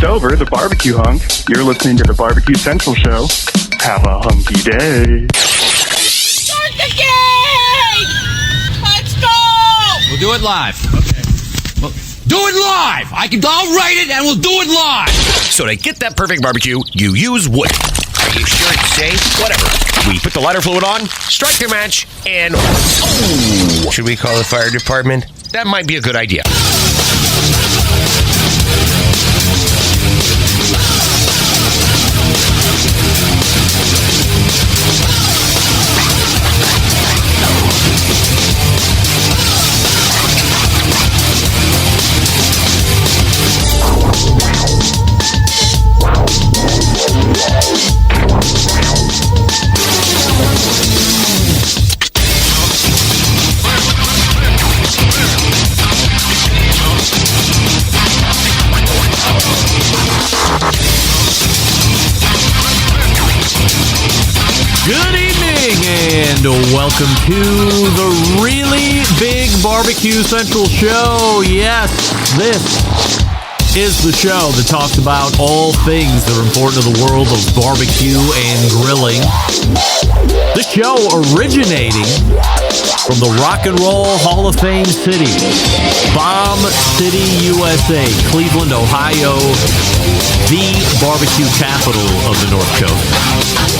just over, the barbecue hunk. You're listening to the Barbecue Central Show. Have a hunky day. Start the game! Let's go! We'll do it live. Okay. Well, do it live! I'll write it and we'll do it live! So to get that perfect barbecue, you use wood. Are you sure it's safe? Whatever. We put the lighter fluid on, strike your match, and... Oh! Should we call the fire department? That might be a good idea. Good evening and welcome to the Really Big Barbecue Central Show. Yes, this is the show that talks about all things that are important to the world of barbecue and grilling. This show originating from the Rock and Roll Hall of Fame city, Bomb City, USA, Cleveland, Ohio, the barbecue capital of the North Coast.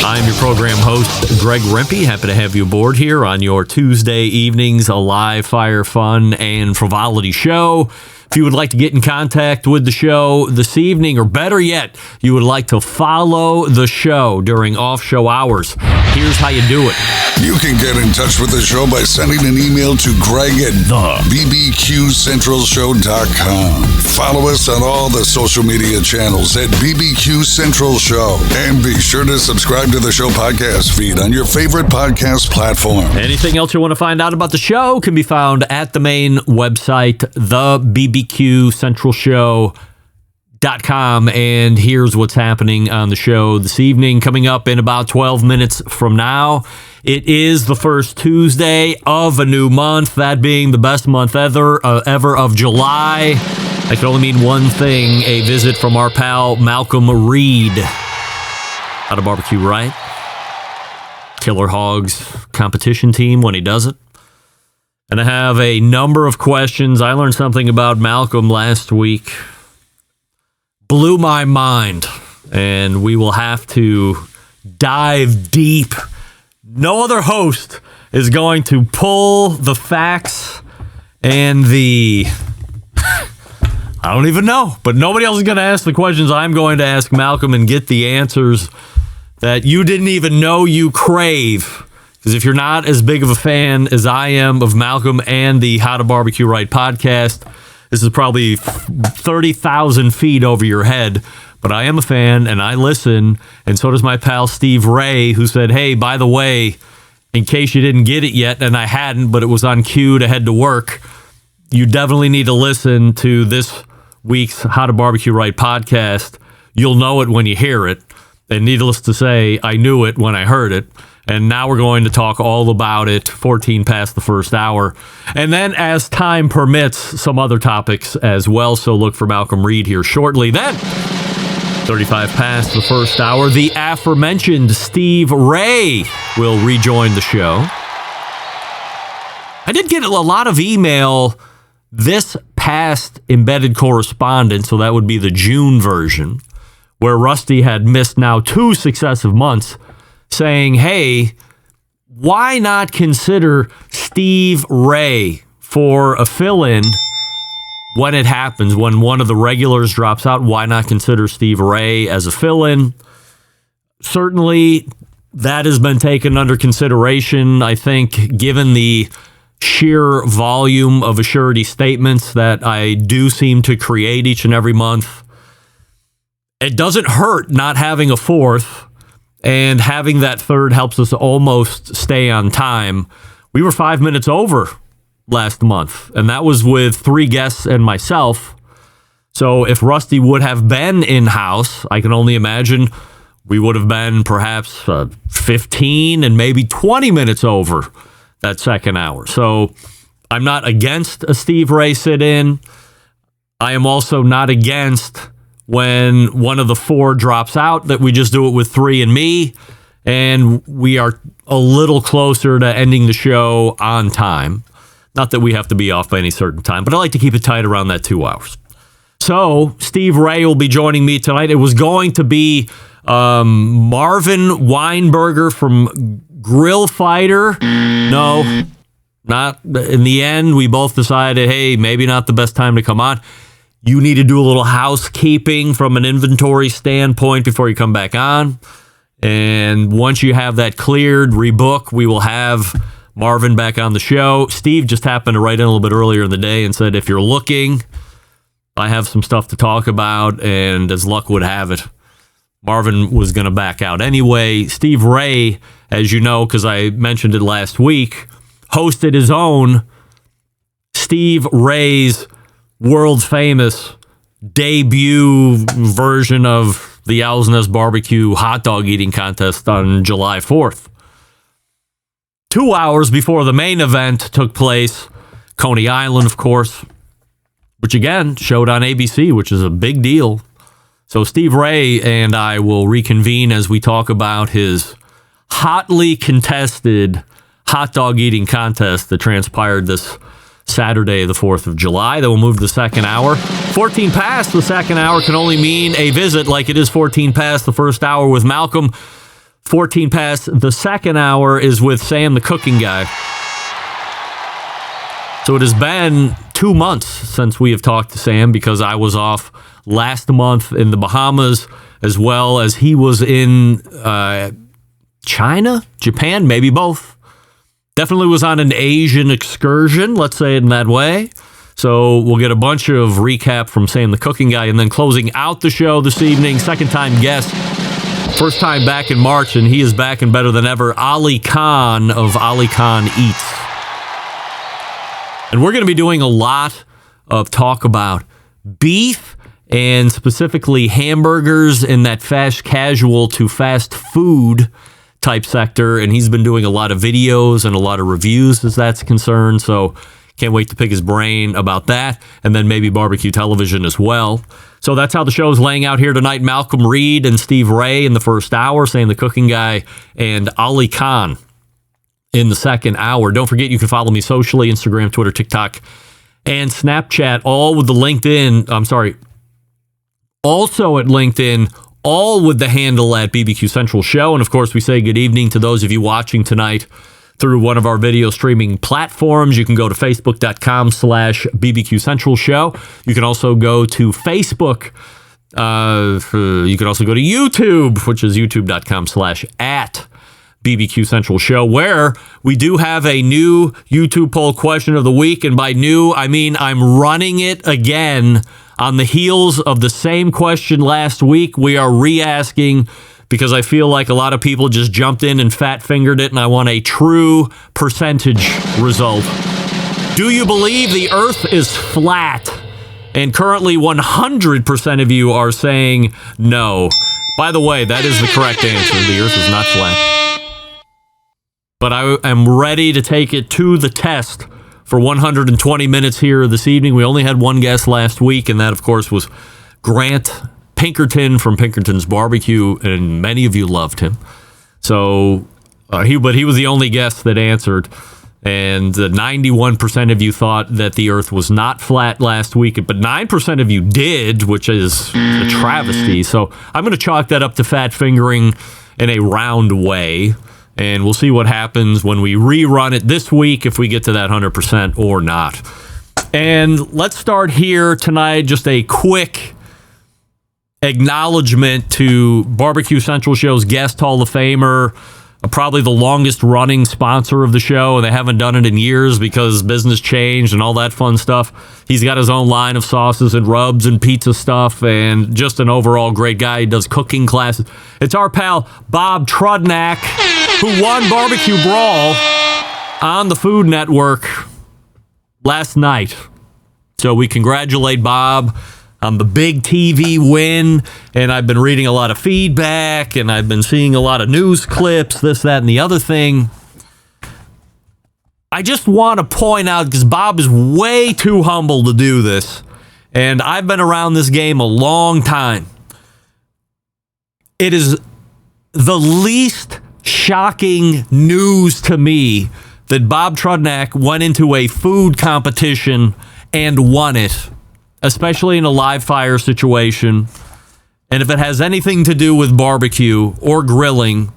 I'm your program host, Greg Rempe. Happy to have you aboard here on your Tuesday evenings, a live fire, fun, and frivolity show. If you would like to get in contact with the show this evening, or better yet, you would like to follow the show during off-show hours, here's how you do it. You can get in touch with the show by sending an email to Greg at thebbqcentralshow.com. Follow us on all the social media channels at BBQ Central Show. And be sure to subscribe to the show podcast feed on your favorite podcast platform. Anything else you want to find out about the show can be found at the main website, thebbqcentralshow.com. And here's what's happening on the show this evening. Coming up in about 12 minutes from now, it is the first Tuesday of a new month, that being the best month ever of July. That can only mean one thing, a visit from our pal Malcom Reed. How to barbecue right. Killer Hogs competition team when he does it. And I have a number of questions. I learned something about Malcom last week. Blew my mind. And we will have to dive deep. No other host is going to pull the facts and the... I don't even know. But nobody else is going to ask the questions I'm going to ask Malcom and get the answers that you didn't even know you crave. Because if you're not as big of a fan as I am of Malcom and the How to Barbecue Right podcast, this is probably 30,000 feet over your head. But I am a fan, and I listen, and so does my pal Steve Ray, who said, hey, by the way, in case you didn't get it yet, and I hadn't, but it was on cue to head to work, you definitely need to listen to this week's How to Barbecue Right podcast. You'll know it when you hear it. And needless to say, I knew it when I heard it. And now we're going to talk all about it, 14 past the first hour. And then, as time permits, some other topics as well. So look for Malcom Reed here shortly. Then, 35 past the first hour, the aforementioned Steve Ray will rejoin the show. I did get a lot of email this past embedded correspondence, so that would be the June version, where Rusty had missed now 2 successive months, saying, hey, why not consider Steve Ray for a fill-in when it happens, when one of the regulars drops out? Why not consider Steve Ray as a fill-in? Certainly, that has been taken under consideration. I think, given the sheer volume of assurity statements that I do seem to create each and every month, it doesn't hurt not having a fourth, and having that third helps us almost stay on time. We were 5 minutes over last month, and that was with 3 guests and myself. So if Rusty would have been in-house, I can only imagine we would have been perhaps 15 and maybe 20 minutes over that second hour. So I'm not against a Steve Ray sit-in. I am also not against when one of the 4 drops out, that we just do it with 3 and me, and we are a little closer to ending the show on time. Not that we have to be off by any certain time, but I like to keep it tight around that 2 hours. So Steve Ray will be joining me tonight. It was going to be Marvin Weinberger from Grill Fighter. No, not in the end. We both decided, hey, maybe not the best time to come on. You need to do a little housekeeping from an inventory standpoint before you come back on. And once you have that cleared, rebook, we will have Marvin back on the show. Steve just happened to write in a little bit earlier in the day and said, if you're looking, I have some stuff to talk about. And as luck would have it, Marvin was going to back out anyway. Steve Ray, as you know, because I mentioned it last week, hosted his own Steve Ray's world famous debut version of the Owl's Nest Barbecue hot dog eating contest on July 4th. 2 hours before the main event took place, Coney Island, of course, which again showed on ABC, which is a big deal. So Steve Ray and I will reconvene as we talk about his hotly contested hot dog eating contest that transpired this Saturday, the 4th of July. Then we'll move to the second hour. 14 past the second hour can only mean a visit, like it is 14 past the first hour with Malcom. 14 past the second hour is with Sam, the cooking guy. So it has been 2 months since we have talked to Sam, because I was off last month in the Bahamas, as well as he was in China, Japan, maybe both. Definitely was on an Asian excursion, let's say it in that way. So we'll get a bunch of recap from Sam, the cooking guy, and then closing out the show this evening, second-time guest, first time back in March, and he is back and better than ever, Ali Khan of Ali Khan Eats. And we're going to be doing a lot of talk about beef, and specifically hamburgers in that fast casual to fast food type sector, and he's been doing a lot of videos and a lot of reviews as that's concerned, so can't wait to pick his brain about that, and then maybe barbecue television as well. So that's how the show is laying out here tonight. Malcolm Reed and Steve Ray in the first hour, Sam the cooking guy, and Ali Khan in the second hour. Don't forget, you can follow me socially, Instagram, Twitter, TikTok, and Snapchat, all with the LinkedIn, also at LinkedIn, all with the handle at BBQ Central Show. And of course, we say good evening to those of you watching tonight through one of our video streaming platforms. You can go to facebook.com/BBQ Central Show. You can also go to Facebook. You can also go to YouTube, which is youtube.com/@BBQ Central Show, where we do have a new YouTube poll question of the week. And by new, I mean I'm running it again on the heels of the same question last week. We are re-asking because I feel like a lot of people just jumped in and fat-fingered it, and I want a true percentage result. Do you believe the Earth is flat? And currently 100% of you are saying no. By the way, that is the correct answer. The Earth is not flat. But I am ready to take it to the test for 120 minutes here this evening. We only had one guest last week, and that, of course, was Grant Pinkerton from Pinkerton's Barbecue, and many of you loved him. So, he was the only guest that answered, and 91% of you thought that the Earth was not flat last week, but 9% of you did, which is a travesty. So, I'm going to chalk that up to fat fingering in a round way. And we'll see what happens when we rerun it this week, if we get to that 100% or not. And let's start here tonight. Just a quick acknowledgement to Barbecue Central Show's guest Hall of Famer, probably the longest running sponsor of the show, and they haven't done it in years because business changed and all that fun stuff. He's got his own line of sauces and rubs and pizza stuff, and just an overall great guy. He does cooking classes. It's our pal Bob Trudnak, who won Barbecue Brawl on the Food Network last night. So we congratulate Bob on the big TV win, and I've been reading a lot of feedback, and I've been seeing a lot of news clips, this, that, and the other thing. I just want to point out, because Bob is way too humble to do this, And I've been around this game a long time. It is the least shocking news to me that Bob Trudnak went into a food competition and won it, especially in a live fire situation. And if it has anything to do with barbecue or grilling,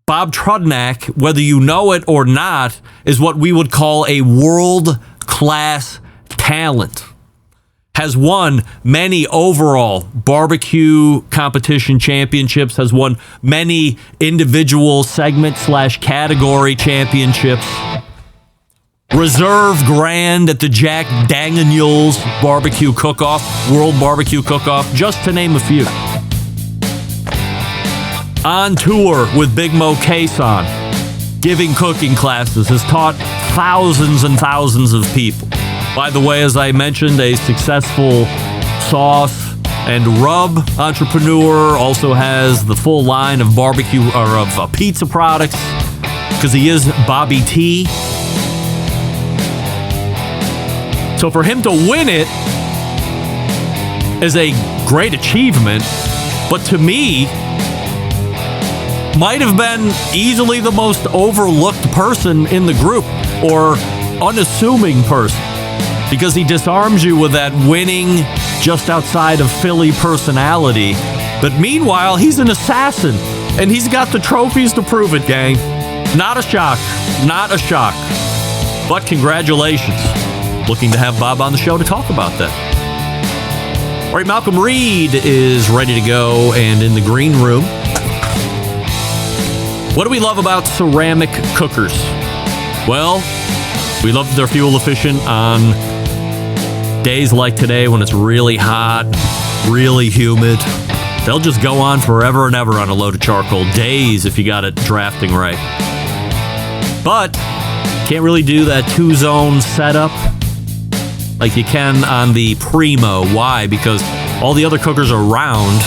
Bob Trudnak, whether you know it or not, is what we would call a world-class talent. Has won many overall barbecue competition championships, has won many individual segment/category championships. Reserve Grand at the Jack Daniels Barbecue Cook-Off, World Barbecue Cook-Off, just to name a few. On tour with Big Mo Cason, giving cooking classes, has taught thousands and thousands of people. By the way, as I mentioned, a successful sauce and rub entrepreneur, also has the full line of barbecue or of pizza products because he is Bobby T. So for him to win it is a great achievement, but to me, might have been easily the most overlooked person in the group, or unassuming person, because he disarms you with that winning, just outside of Philly personality. But meanwhile, he's an assassin, and he's got the trophies to prove it, gang. Not a shock. Not a shock. But congratulations. Looking to have Bob on the show to talk about that. All right, Malcolm Reed is ready to go and in the green room. What do we love about ceramic cookers? Well, we love that they're fuel efficient on days like today when it's really hot, really humid. They'll just go on forever and ever on a load of charcoal. Days if you got it drafting right. But can't really do that two-zone setup like you can on the Primo. Why? Because all the other cookers are round,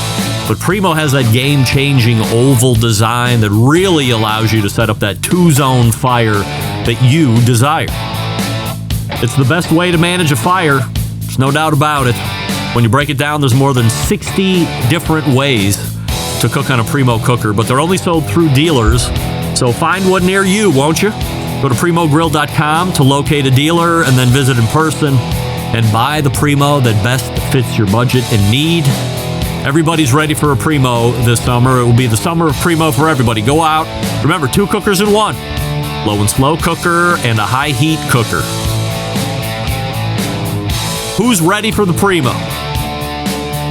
but Primo has that game-changing oval design that really allows you to set up that two-zone fire that you desire. It's the best way to manage a fire. There's no doubt about it. When you break it down, there's more than 60 different ways to cook on a Primo cooker, but they're only sold through dealers, so find one near you, won't you? Go to PrimoGrill.com to locate a dealer and then visit in person and buy the Primo that best fits your budget and need. Everybody's ready for a Primo this summer. It will be the summer of Primo for everybody. Go out. Remember, 2 cookers in one. Low and slow cooker and a high heat cooker. Who's ready for the Primo?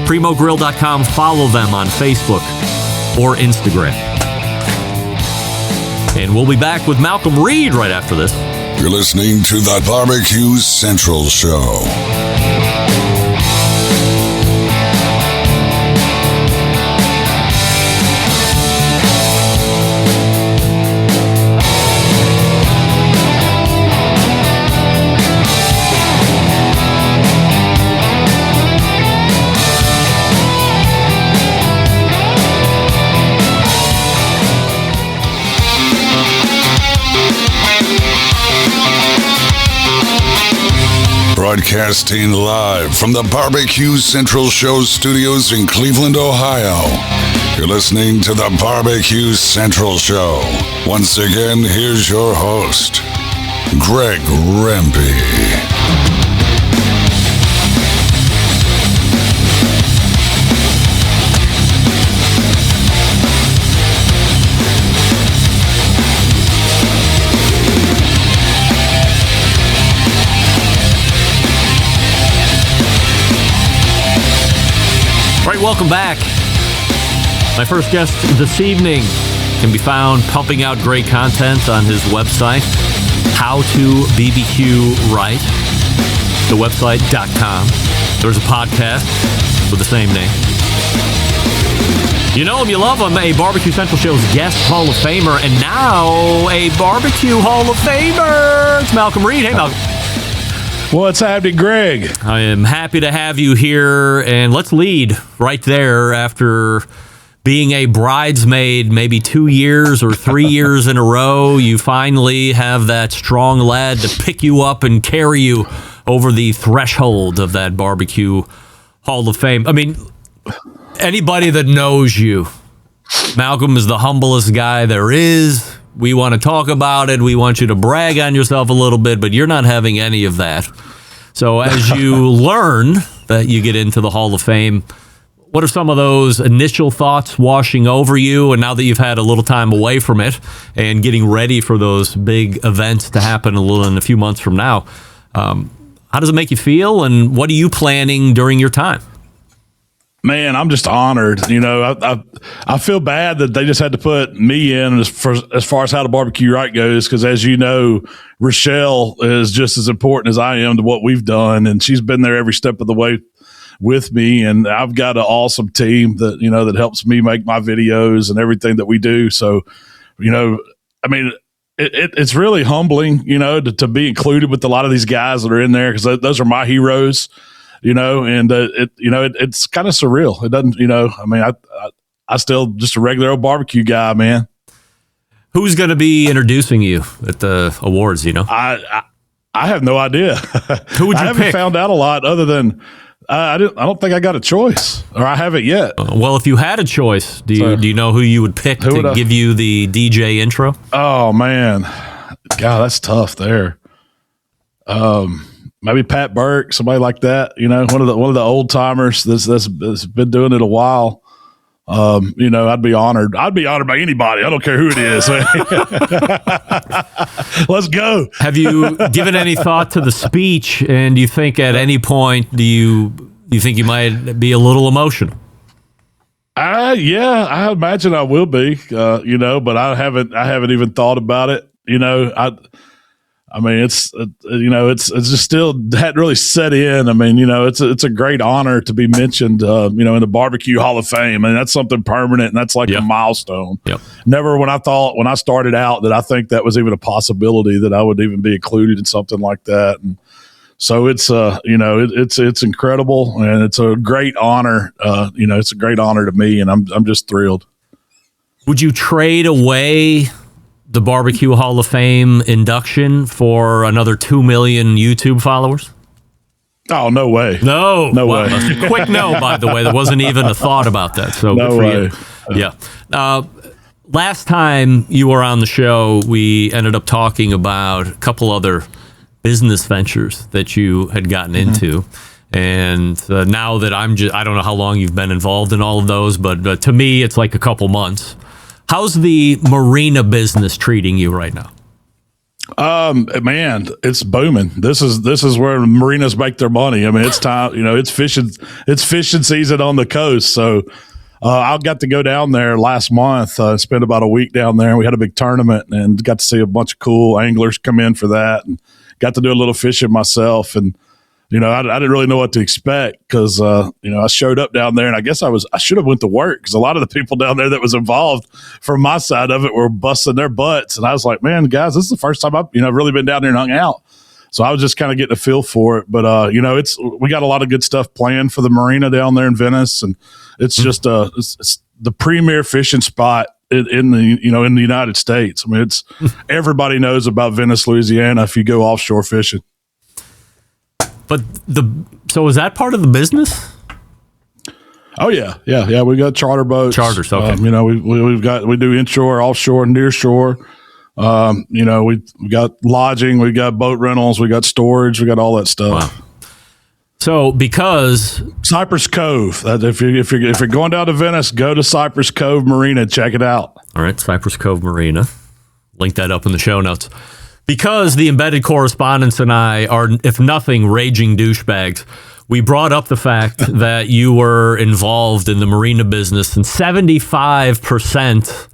PrimoGrill.com. Follow them on Facebook or Instagram. And we'll be back with Malcolm Reed right after this. You're listening to the Barbecue Central Show. Broadcasting live from the Barbecue Central Show studios in Cleveland, Ohio. You're listening to the Barbecue Central Show. Once again, here's your host, Greg Rempe. Welcome back. My first guest this evening can be found pumping out great content on his website, How to BBQ Right, the website.com. There's a podcast with the same name. You know him, you love him, a Barbecue Central Show's guest Hall of Famer, and now a Barbecue Hall of Famer. It's Malcolm Reed. Hey, Malcolm. What's happening, Greg? I am happy to have you here, and let's lead right there after being a bridesmaid maybe 2 years or 3 years in a row. You finally have that strong lad to pick you up and carry you over the threshold of that barbecue Hall of Fame. I mean, anybody that knows you, Malcom is the humblest guy there is. We want to talk about it. We want you to brag on yourself a little bit, but you're not having any of that. So as you learn that you get into the Hall of Fame, what are some of those initial thoughts washing over you? And now that you've had a little time away from it and getting ready for those big events to happen in a few months from now, how does it make you feel? And what are you planning during your time? Man, I'm just honored. You know, I feel bad that they just had to put me in as far as how the barbecue right goes, because as you know, Rochelle is just as important as I am to what we've done, and she's been there every step of the way with me. And I've got an awesome team that that helps me make my videos and everything that we do. So, I mean, it's really humbling, to be included with a lot of these guys that are in there, because those are my heroes. And it's kind of surreal. It doesn't, I mean, I still just a regular old barbecue guy, man. Who's going to be introducing you at the awards? I have no idea. Who would you I haven't pick? found out a lot other than I don't think I got a choice, or I haven't yet. Well, if you had a choice, do you know who you would pick to give you the DJ intro? Oh man, God, that's tough there. Maybe Pat Burke, somebody like that. One of the old timers that's been doing it a while. I'd be honored. I'd be honored by anybody. I don't care who it is. Let's go. Have you given any thought to the speech? And do you think at any point do you think you might be a little emotional? Yeah, I imagine I will be. But I haven't even thought about it. I mean, it's just still hadn't really set in. I mean, it's a great honor to be mentioned, in the Barbecue Hall of Fame. And that's something permanent, and that's like a milestone. Yep. Never when I started out that I think that was even a possibility that I would even be included in something like that. And so it's, it's incredible, and it's a great honor. It's a great honor to me, and I'm just thrilled. Would you trade away the Barbecue Hall of Fame induction for another 2 million YouTube followers? Oh, no way. No way. Quick no, by the way. There wasn't even a thought about that. So no good for way. You. Yeah. Last time you were on the show, we ended up talking about a couple other business ventures that you had gotten into. And now that I don't know how long you've been involved in all of those, but to me, it's like a couple months. How's the marina business treating you right now? Man, it's booming. This is where marinas make their money. I mean, it's time, it's fishing season on the coast. So, I got to go down there last month, spent about a week down there, and we had a big tournament and got to see a bunch of cool anglers come in for that, and got to do a little fishing myself. And, I didn't really know what to expect because, I showed up down there, and I guess I should have went to work because a lot of the people down there that was involved from my side of it were busting their butts. And I was like, man, guys, this is the first time I've really been down there and hung out. So I was just kind of getting a feel for it. But, we got a lot of good stuff planned for the marina down there in Venice. And it's just it's the premier fishing spot in the United States. I mean, it's everybody knows about Venice, Louisiana if you go offshore fishing. But so is that part of the business? Oh yeah. We got charter boats, charters. Okay. We do inshore, offshore, near shore. We got lodging, we got boat rentals, we got storage, we got all that stuff. Wow. So because Cypress Cove, if you're going down to Venice, go to Cypress Cove Marina, check it out. All right, Cypress Cove Marina. Link that up in the show notes. Because the embedded correspondents and I are, if nothing, raging douchebags, we brought up the fact that you were involved in the marina business, and 75%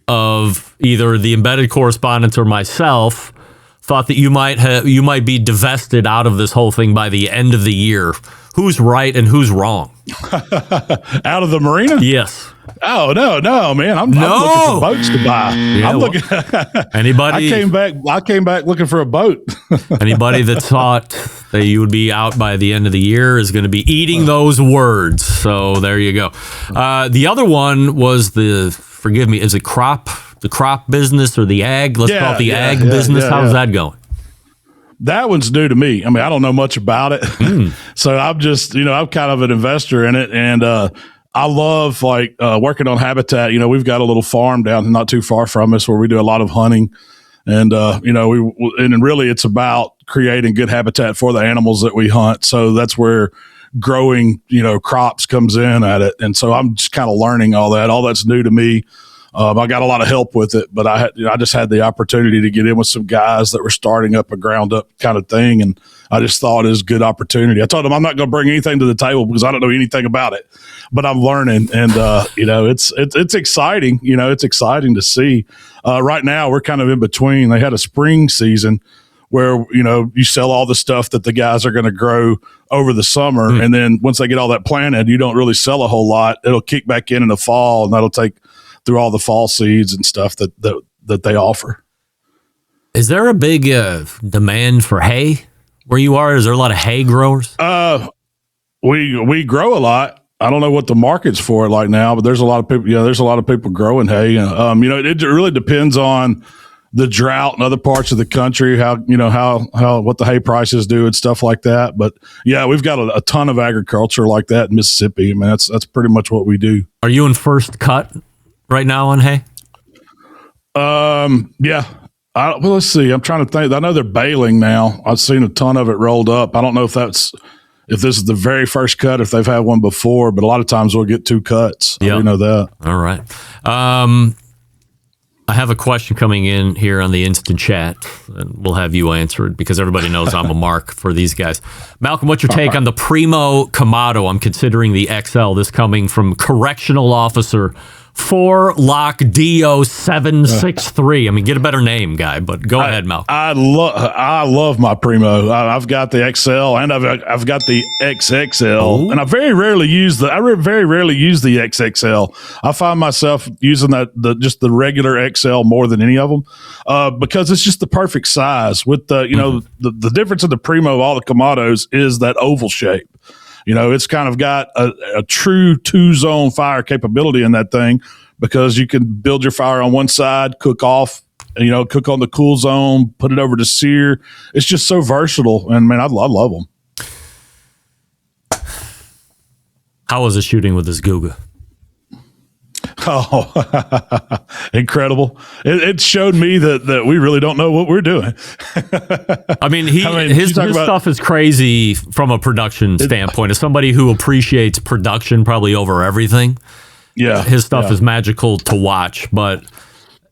of either the embedded correspondents or myself thought that you might be divested out of this whole thing by the end of the year. Who's right and who's wrong? Out of the marina? Yes. Oh, no, man. I'm looking for boats to buy. Yeah, anybody? I came back looking for a boat. Anybody that thought that you would be out by the end of the year is going to be eating those words. So there you go. The other one was forgive me, is it the crop business or the ag? Let's call it the ag business. How's that going? that one's new to me. I mean, I don't know much about it. So I'm just, I'm kind of an investor in it. And I love working on habitat. We've got a little farm down not too far from us where we do a lot of hunting. And, and really it's about creating good habitat for the animals that we hunt. So that's where growing, crops comes in at it. And so I'm just kind of learning all that. All that's new to me. I got a lot of help with it, but I just had the opportunity to get in with some guys that were starting up a ground up kind of thing. And I just thought it was a good opportunity. I told them I'm not going to bring anything to the table because I don't know anything about it, but I'm learning. And, it's exciting. It's exciting to see. Right now we're kind of in between. They had a spring season where, you sell all the stuff that the guys are going to grow over the summer. And then once they get all that planted, you don't really sell a whole lot. It'll kick back in the fall, and that'll take through all the fall seeds and stuff that they offer. Is there a big demand for hay where you are? Is there a lot of hay growers? We grow a lot. I don't know what the market's for like now, but there's a lot of people. Yeah, there's a lot of people growing hay. It really depends on the drought in other parts of the country, how what the hay prices do and stuff like that. But yeah, we've got a ton of agriculture like that in Mississippi. I mean, that's pretty much what we do. Are you in first cut right now on hay? Yeah. Well, let's see. I'm trying to think. I know they're baling now. I've seen a ton of it rolled up. I don't know if this is the very first cut, if they've had one before, but a lot of times we'll get 2 cuts. Yeah. You know that. All right. I have a question coming in here on the instant chat, and we'll have you answer it because everybody knows I'm a mark for these guys. Malcolm, what's your take on the Primo Kamado? I'm considering the XL. This coming from Correctional Officer 4LockDO763. I mean, get a better name, guy, but go ahead, Malcolm. I love my Primo. I've got the XL and I've got the XXL. Ooh. And I very rarely use the XXL. I find myself using just the regular XL more than any of them because it's just the perfect size. With the difference in the Primo, all the Kamados is that oval shape. It's kind of got a true 2-zone fire capability in that thing because you can build your fire on one side, cook off, cook on the cool zone, put it over to sear. It's just so versatile. And man, I love them. How was the shooting with this Guga? Oh, incredible. It showed me that we really don't know what we're doing. I mean, his stuff is crazy from a production standpoint. As somebody who appreciates production probably over everything, his stuff is magical to watch. But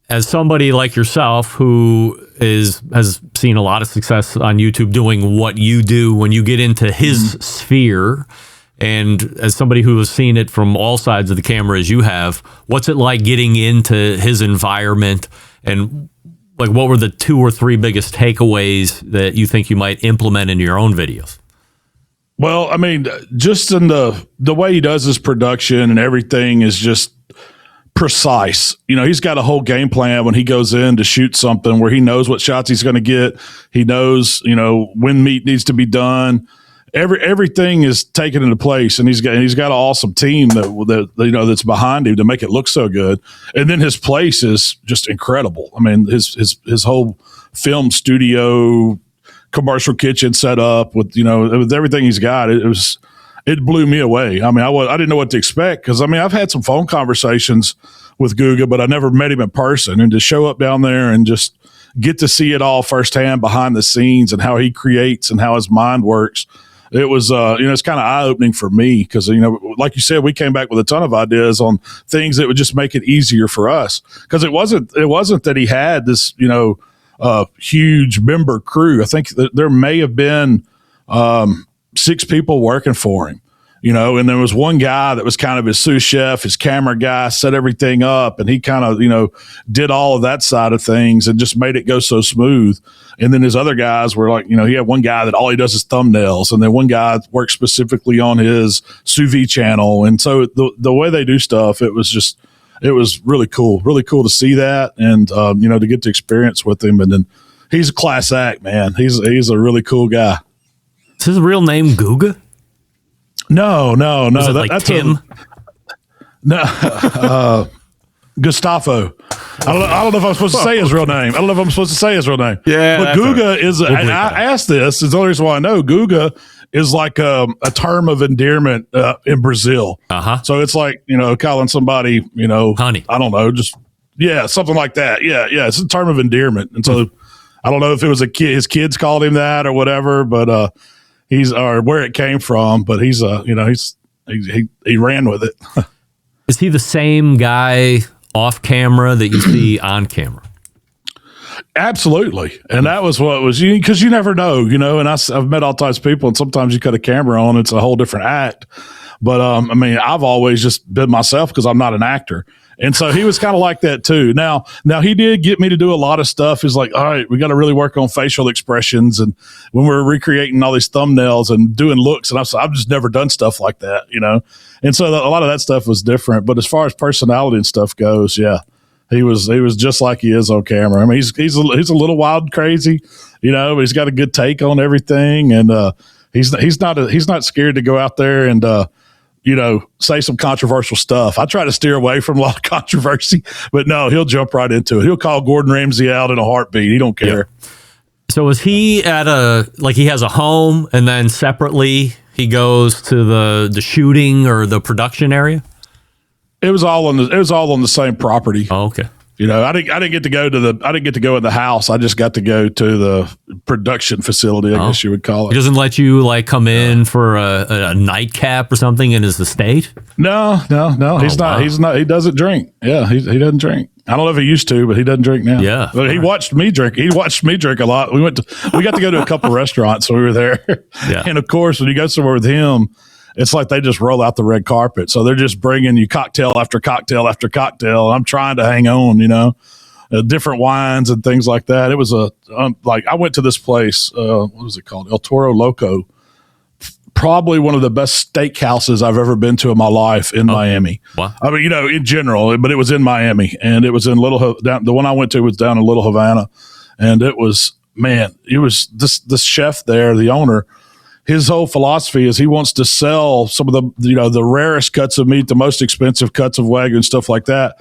as somebody like yourself who has seen a lot of success on YouTube doing what you do, when you get into his sphere, and as somebody who has seen it from all sides of the camera as you have, what's it like getting into his environment? And like, what were the 2 or 3 biggest takeaways that you think you might implement in your own videos? Well, I mean, just in the way he does his production and everything is just precise. He's got a whole game plan when he goes in to shoot something where he knows what shots he's going to get. He knows, when meat needs to be done. Everything is taken into place, and he's got an awesome team that's behind him to make it look so good. And then his place is just incredible. I mean, his whole film studio, commercial kitchen set up with with everything he's got. It blew me away. I mean, I didn't know what to expect because I've had some phone conversations with Guga, but I never met him in person. And to show up down there and just get to see it all firsthand behind the scenes and how he creates and how his mind works. It was, it's kind of eye-opening for me because, like you said, we came back with a ton of ideas on things that would just make it easier for us. Because it wasn't that he had this, huge member crew. I think that there may have been 6 people working for him, and there was one guy that was kind of his sous chef, his camera guy, set everything up, and he kind of, did all of that side of things and just made it go so smooth. And then his other guys were like, he had one guy that all he does is thumbnails, and then one guy works specifically on his sous vide channel. And so the way they do stuff, it was really cool to see that, and to get to experience with him. And then he's a class act, man. He's a really cool guy. Is his real name Guga? No. Was it like that's Tim? No. Gustavo. I don't know if I'm supposed to say his real name. Yeah, but Guga is. And I asked this. It's the only reason why I know Guga is like a term of endearment in Brazil. So it's like calling somebody honey. I don't know, just something like that. Yeah, it's a term of endearment. And so I don't know if it was his kids called him that or whatever, but or where it came from. But he ran with it. Is he the same guy off camera that you see on camera? Absolutely. And that was what was because you never know, and I've met all types of people, and sometimes you cut a camera on, it's a whole different act. But I've always just been myself because I'm not an actor. And so he was kind of like that too. Now he did get me to do a lot of stuff. He's like, all right, we got to really work on facial expressions. And when we're recreating all these thumbnails and doing looks, and I've just never done stuff like that, And so a lot of that stuff was different. But as far as personality and stuff goes, he was just like he is on camera. He's a little wild and crazy, but he's got a good take on everything. And he's not scared to go out there and, say some controversial stuff. I try to steer away from a lot of controversy, but no, he'll jump right into it. He'll call Gordon Ramsay out in a heartbeat. He don't care. Yeah. So is he at he has a home and then separately he goes to the shooting or the production area? It was all on the same property. Oh, okay. I didn't get to go in the house. I just got to go to the production facility, I guess you would call it. He doesn't let you come in for a nightcap or something in his estate? No. He's not. He doesn't drink. Yeah, he doesn't drink. I don't know if he used to, but he doesn't drink now. Yeah. But he watched me drink. He watched me drink a lot. We got to go to a couple restaurants when we were there. Yeah. And of course, when you go somewhere with him, it's like they just roll out the red carpet. So they're just bringing you cocktail after cocktail after cocktail. And I'm trying to hang on, different wines and things like that. It was I went to this place, what was it called? El Toro Loco. Probably one of the best steakhouses I've ever been to in my life in Miami. Wow. In general, but it was in Miami, and it was in the one I went to was down in Little Havana. And it was this chef there, the owner, his whole philosophy is he wants to sell some of the rarest cuts of meat, the most expensive cuts of Wagyu and stuff like that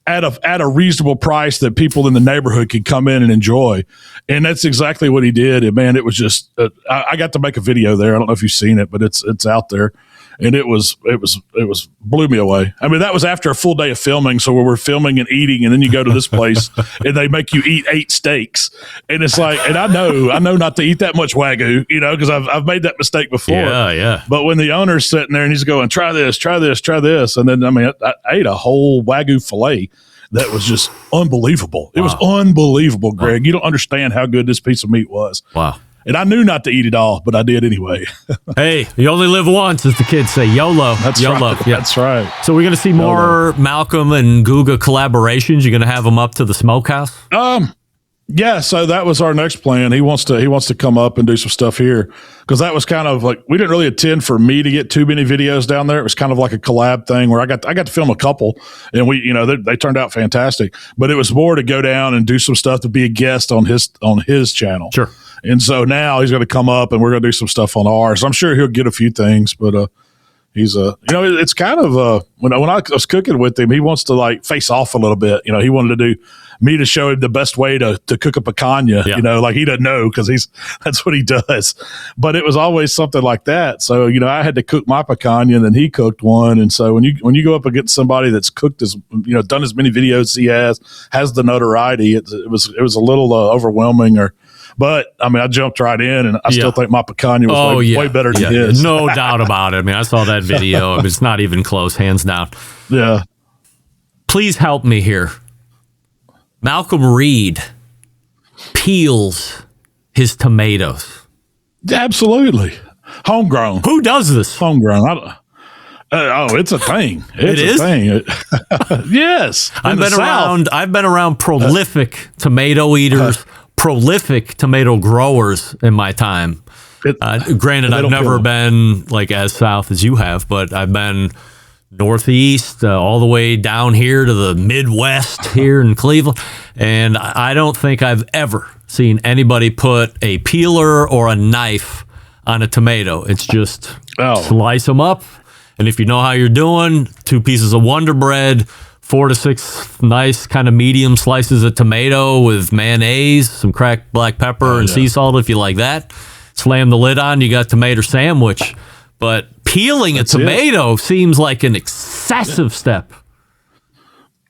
at a reasonable price that people in the neighborhood could come in and enjoy. And that's exactly what he did. And man, it was just, I got to make a video there. I don't know if you've seen it, but it's out there. And it blew me away. That was after a full day of filming. So we were filming and eating, and then you go to this place and they make you eat 8 steaks. And it's like, and I know not to eat that much Wagyu, because I've made that mistake before. Yeah. But when the owner's sitting there and he's going, try this, try this, try this. And then, I ate a whole Wagyu filet that was just unbelievable. It was unbelievable, Greg. You don't understand how good this piece of meat was. Wow. And I knew not to eat it all, but I did anyway. Hey, you only live once, as the kids say. YOLO. That's YOLO. right. Yeah. That's right. So we're going to see more Malcom and Guga collaborations. You're going to have them up to the smokehouse? Yeah, so that was our next plan. He wants to come up and do some stuff here, because that was kind of like, we didn't really intend for me to get too many videos down there. It was kind of like a collab thing where I got to film a couple, and they turned out fantastic. But it was more to go down and do some stuff to be a guest on his channel. Sure. And so now he's going to come up and we're going to do some stuff on ours. I'm sure he'll get a few things, but he's it's kind of when I was cooking with him, he wants to face off a little bit. He wanted to do me to show him the best way to cook a picanha. Yeah. He doesn't know because that's what he does. But it was always something like that. So I had to cook my picanha, and then he cooked one. And so when you go up against somebody that's cooked done as many videos as he has the notoriety, it was a little overwhelming. But I jumped right in, and I still think my picanha was way better than his. No doubt about it. I saw that video. It's not even close, hands down. Yeah. Please help me here. Malcolm Reed peels his tomatoes. Absolutely. Homegrown. Who does this? Homegrown. It's a thing. It's a thing. Yes. I've been around prolific tomato eaters, prolific tomato growers in my time. Granted, I've never been as south as you have, but I've been northeast, all the way down here to the Midwest here in Cleveland. And I don't think I've ever seen anybody put a peeler or a knife on a tomato. It's just slice them up. And if you know how you're doing, 2 pieces of Wonder Bread, 4 to 6 nice kind of medium slices of tomato with mayonnaise, some cracked black pepper and sea salt if you like that. Slam the lid on, you got tomato sandwich. But peeling a tomato seems like an excessive step.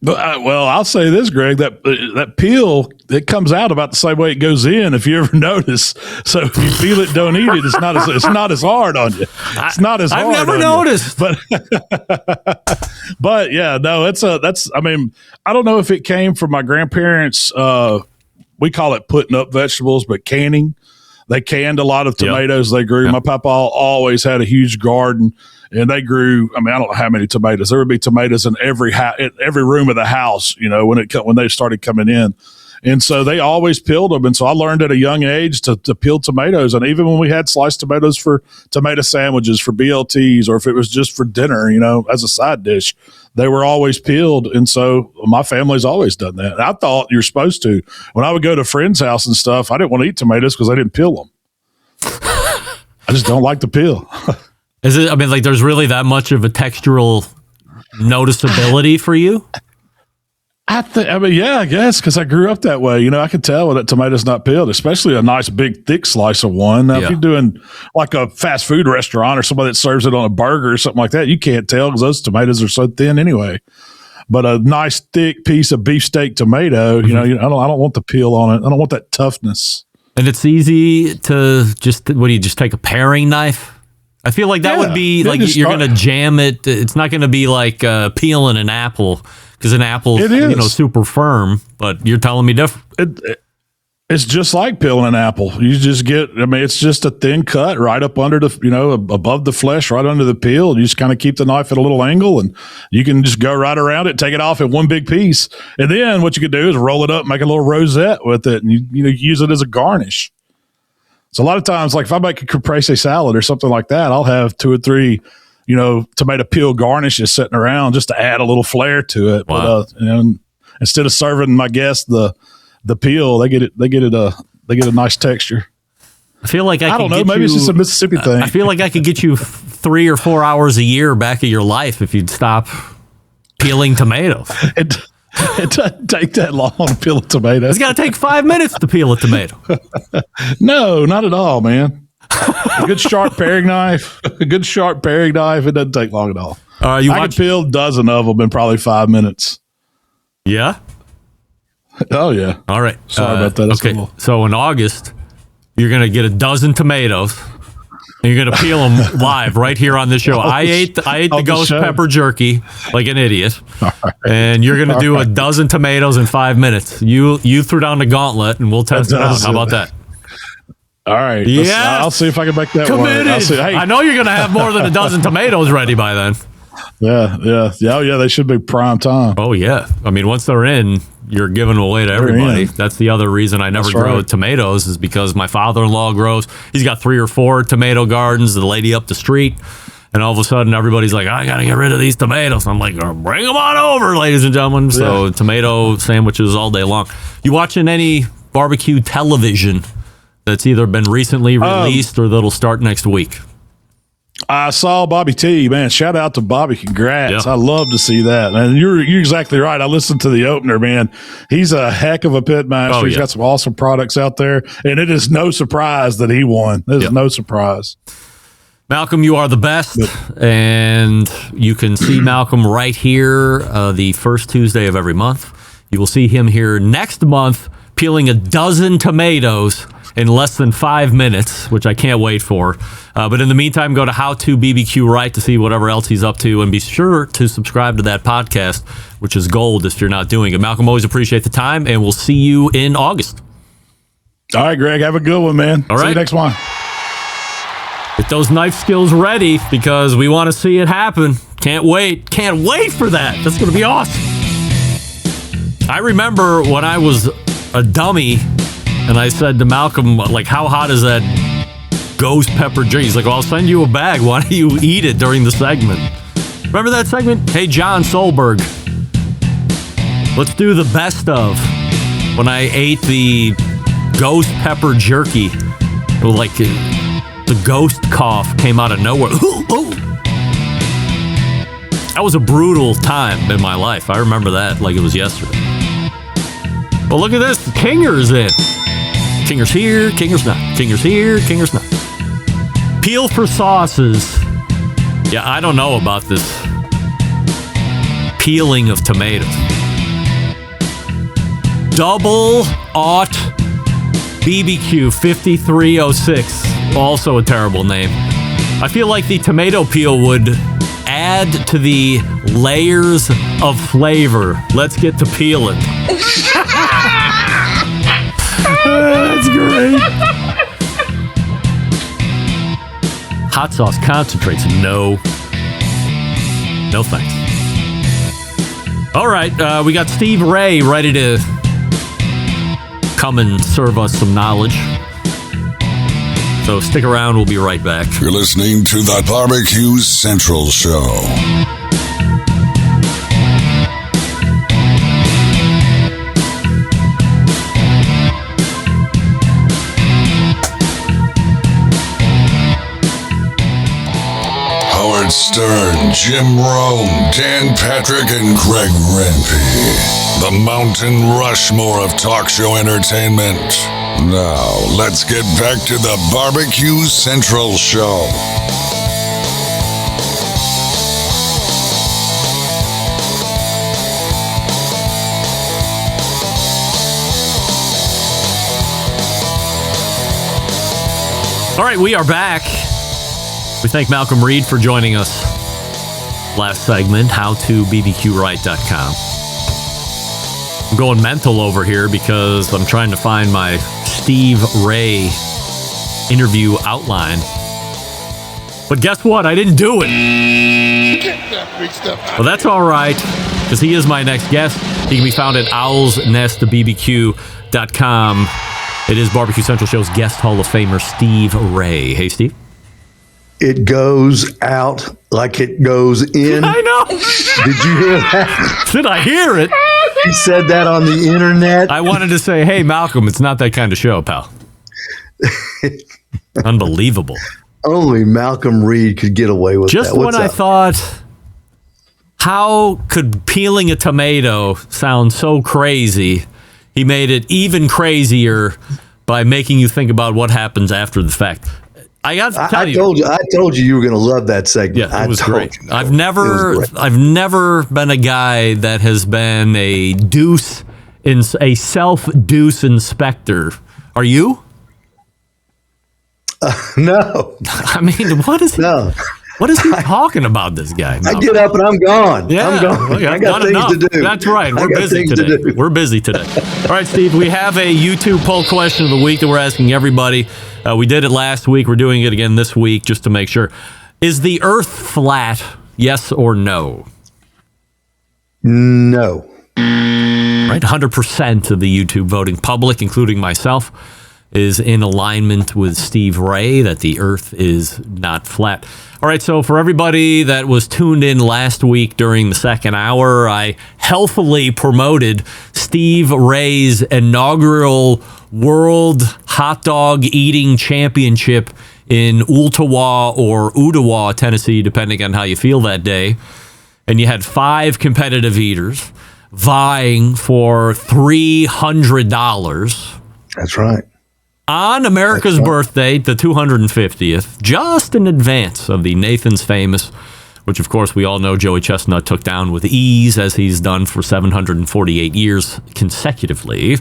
But well, I'll say this, Greg, that peel, it comes out about the same way it goes in, if you ever notice. So if you peel it, don't eat it. It's not as hard on you. It's not as hard. I've never noticed. But yeah, no, I mean, I don't know if it came from my grandparents. We call it putting up vegetables, but canning. They canned a lot of tomatoes they grew. My papa always had a huge garden. And they grew. I mean, I don't know how many tomatoes. There would be tomatoes in every room of the house. You know, when they started coming in, and so they always peeled them. And so I learned at a young age to peel tomatoes. And even when we had sliced tomatoes for tomato sandwiches, for BLTs, or if it was just for dinner, you know, as a side dish, they were always peeled. And so my family's always done that. And I thought you're supposed to. When I would go to a friend's house and stuff, I didn't want to eat tomatoes because I didn't peel them. I just don't like to peel. Is it? I mean, like, there's really that much of a textural noticeability for you? I mean, yeah, I guess, because I grew up that way. You know, I could tell when that tomato's not peeled, especially a nice big thick slice of one. Now, if you're doing like a fast food restaurant or somebody that serves it on a burger or something like that, you can't tell because those tomatoes are so thin anyway. But a nice thick piece of beefsteak tomato, you know, I don't want the peel on it. I don't want that toughness. And it's easy to just take a paring knife? I feel like that would be like you're going to jam it. It's not going to be like peeling an apple, because an apple's super firm, but you're telling me different. It's just like peeling an apple. You just it's just a thin cut right up under above the flesh, right under the peel. You just kind of keep the knife at a little angle, and you can just go right around it, take it off in one big piece. And then what you could do is roll it up, make a little rosette with it, and you use it as a garnish. So a lot of times, like if I make a caprese salad or something like that, I'll have 2 or 3, tomato peel garnishes sitting around just to add a little flair to it. Wow. But instead of serving my guests the peel, they get a nice texture. I feel like I don't know. Maybe it's just a Mississippi thing. I feel like I could get you 3 or 4 hours a year back of your life if you'd stop peeling tomatoes. It doesn't take that long to peel a tomato. It's got to take 5 minutes to peel a tomato. No, not at all, man. A good sharp paring knife. It doesn't take long at all. I could peel a dozen of them in probably 5 minutes. Yeah? Oh, yeah. All right. Sorry about that. That's okay. cool. So in August, you're going to get a dozen tomatoes. And you're going to peel them live right here on this show. I ate the ghost pepper jerky like an idiot. Right. And you're going to do a dozen tomatoes in 5 minutes. You threw down the gauntlet, and we'll test it out. How about that? All right. Yeah. I'll see if I can make that Committed. work. Hey. I know you're going to have more than a dozen tomatoes ready by then. Yeah. Oh, yeah. They should be prime time. Oh, yeah. I mean, once they're in, you're giving them away to everybody. That's the other reason I never grow tomatoes, is because my father-in-law grows. He's got 3 or 4 tomato gardens, the lady up the street. And all of a sudden, everybody's like, I got to get rid of these tomatoes. I'm like, bring them on over, ladies and gentlemen. So tomato sandwiches all day long. You watching any barbecue television that's either been recently released or that'll start next week? I saw Bobby T, man. Shout out to Bobby. Congrats. Yeah. I love to see that. And you're exactly right. I listened to the opener, man. He's a heck of a pit master. He's got some awesome products out there. And it is no surprise that he won. It is no surprise. Malcolm, you are the best. And you can see Malcolm right here the first Tuesday of every month. You will see him here next month peeling a dozen tomatoes in less than 5 minutes, which I can't wait for. But in the meantime, go to How to BBQ Right to see whatever else he's up to, and be sure to subscribe to that podcast, which is gold if you're not doing it. Malcolm, always appreciate the time, and we'll see you in August. All right, Greg, have a good one, man. All right. See you next one. Get those knife skills ready, because we want to see it happen. Can't wait for that. That's going to be awesome. I remember when I was a dummy, and I said to Malcolm, like, how hot is that ghost pepper jerky? He's like, well, I'll send you a bag. Why don't you eat it during the segment? Remember that segment? Hey, John Solberg, let's do the best of when I ate the ghost pepper jerky. Like, the ghost cough came out of nowhere. That was a brutal time in my life. I remember that like it was yesterday. Well, look at this. Kinger's in. Kinger's here, Kinger's not. Kinger's here, Kinger's not. Peel for sauces. Yeah, I don't know about this peeling of tomatoes. Double Aught BBQ 5306. Also a terrible name. I feel like the tomato peel would add to the layers of flavor. Let's get to peeling. That's great. Hot sauce concentrates. No. No thanks. All right, we got Steve Ray ready to come and serve us some knowledge. So stick around, we'll be right back. You're listening to the Barbecue Central Show. Howard Stern, Jim Rome, Dan Patrick, and Greg Rempe. The Mountain Rushmore of talk show entertainment. Now, let's get back to the Barbecue Central Show. All right, we are back. We thank Malcolm Reed for joining us last segment, howtobbqright.com. I'm going mental over here because I'm trying to find my Steve Ray interview outline. But guess what? I didn't do it. Well, that's all right, because he is my next guest. He can be found at owlsnestbbq.com. It is Barbecue Central Show's guest Hall of Famer, Steve Ray. Hey, Steve. It goes out like it goes in. I know. Did you hear that? Did I hear it? He said that on the internet. I wanted to say, hey, Malcolm, it's not that kind of show, pal. Unbelievable. Only Malcolm Reed could get away with Just that. when I thought, how could peeling a tomato sound so crazy, he made it even crazier by making you think about what happens after the fact. I got to tell you. I told you were going to love that segment. Yeah, it was great. I've never been a guy that has been a self-deuce inspector. Are you? No. I mean, what is he? No. What is he talking about, this guy? I get up and I'm gone. Yeah, I'm gone. I got things to do. That's right. We're busy today. We're busy today. All right, Steve, we have a YouTube poll question of the week that we're asking everybody. We did it last week. We're doing it again this week just to make sure. Is the Earth flat, yes or no? No. Right, 100% of the YouTube voting public, including myself, is in alignment with Steve Ray that the Earth is not flat. All right, so for everybody that was tuned in last week during the second hour, I healthily promoted Steve Ray's inaugural World Hot Dog Eating Championship in Ooltewah or Ooltewah, Tennessee, depending on how you feel that day. And you had 5 competitive eaters vying for $300. That's right. On America's birthday, the 250th, just in advance of the Nathan's Famous, which of course we all know Joey Chestnut took down with ease, as he's done for 748 years consecutively.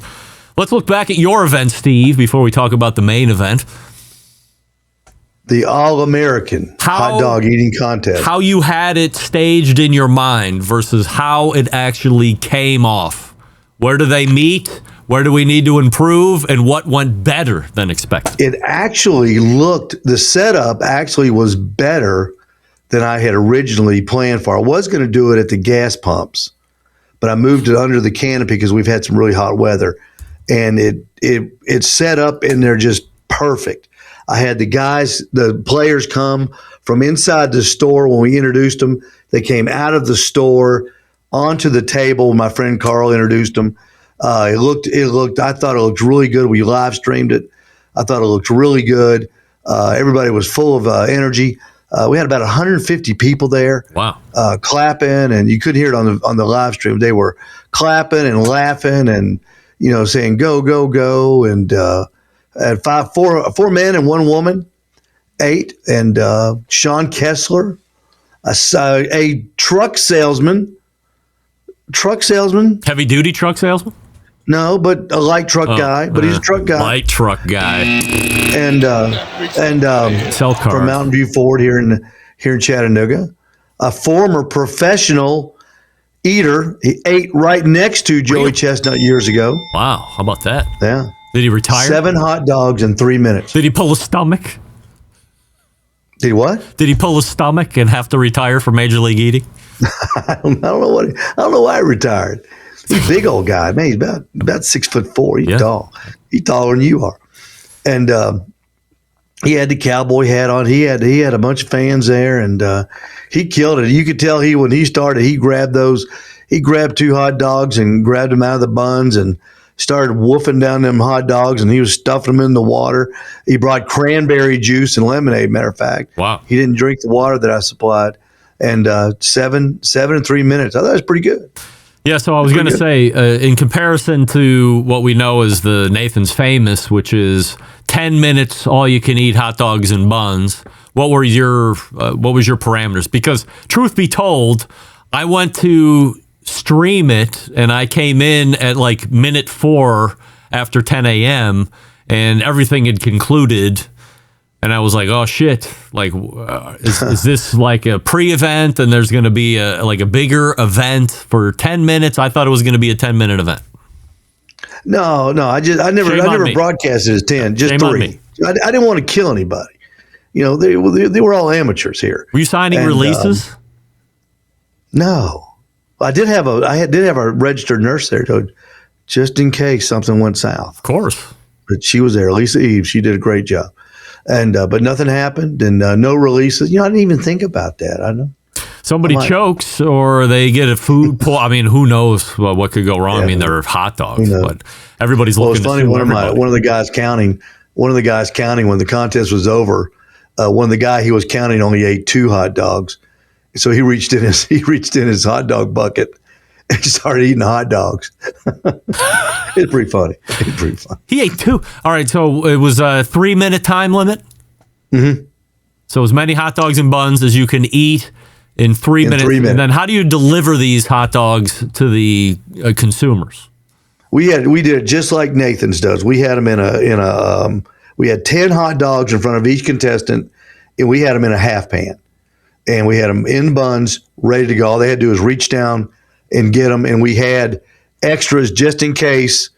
Let's look back at your event, Steve, before we talk about the main event. The All-American Hot Dog Eating Contest. How you had it staged in your mind versus how it actually came off. Where do they meet? Where do we need to improve? And what went better than expected? It actually the setup actually was better than I had originally planned for. I was going to do it at the gas pumps, but I moved it under the canopy because we've had some really hot weather. And it's set up in there just perfect. I had the players come from inside the store when we introduced them. They came out of the store onto the table. My friend Carl introduced them. I thought it looked really good. We live streamed it. I thought it looked really good. Everybody was full of energy. We had about 150 people there. Wow. Clapping, and you couldn't hear it on the live stream. They were clapping and laughing and, saying, go, go, go. And had four men and one woman ate. And Sean Kessler, a truck salesman. Heavy duty truck salesman? No, but a light truck guy. But he's a truck guy. Light truck guy. And Sell cars. from Mountain View Ford here in Chattanooga. A former professional eater. He ate right next to Joey Chestnut years ago. Wow. How about that? Yeah. Did he retire? 7 hot dogs in 3 minutes. Did he pull a stomach? Did he what? Did he pull a stomach and have to retire from Major League Eating? I don't know why he retired. He's a big old guy. Man, he's about 6'4". He's tall. He's taller than you are. And he had the cowboy hat on. He had a bunch of fans there, and he killed it. You could tell when he started, he grabbed 2 hot dogs and grabbed them out of the buns and started woofing down them hot dogs, and he was stuffing them in the water. He brought cranberry juice and lemonade, matter of fact. Wow. He didn't drink the water that I supplied. And 7 in 3 minutes. I thought it was pretty good. Yeah, so I was going to say, in comparison to what we know as the Nathan's Famous, which is 10 minutes, all you can eat hot dogs and buns, what was your parameters? Because truth be told, I went to stream it and I came in at like minute 4 after 10 a.m. and everything had concluded. And I was like, oh shit! Like, is this like a pre-event, and there's going to be a bigger event for 10 minutes? I thought it was going to be a 10-minute event. No, I never broadcasted as 10, just Shame 3. I didn't want to kill anybody. They were all amateurs here. Were you signing releases? No, I did have a registered nurse there, just in case something went south. Of course, but she was there, Lisa Eve. She did a great job. And but nothing happened, and no releases. I didn't even think about that. I don't know. Somebody chokes, or they get a food pull. I mean, who knows what could go wrong? Yeah, I mean, they're hot dogs, but everybody's looking. It's funny. To One of the guys counting when the contest was over. He was counting only ate 2 hot dogs, so he reached in his hot dog bucket and started eating hot dogs. It's pretty funny. He ate 2. All right, so it was a 3-minute time limit. Mm-hmm. So as many hot dogs and buns as you can eat in 3 minutes. 3 minutes. And then how do you deliver these hot dogs to the consumers? We did it just like Nathan's does. We had them we had 10 hot dogs in front of each contestant, and we had them in a half pan, and we had them in buns ready to go. All they had to do was reach down and get them, and we had extras just in case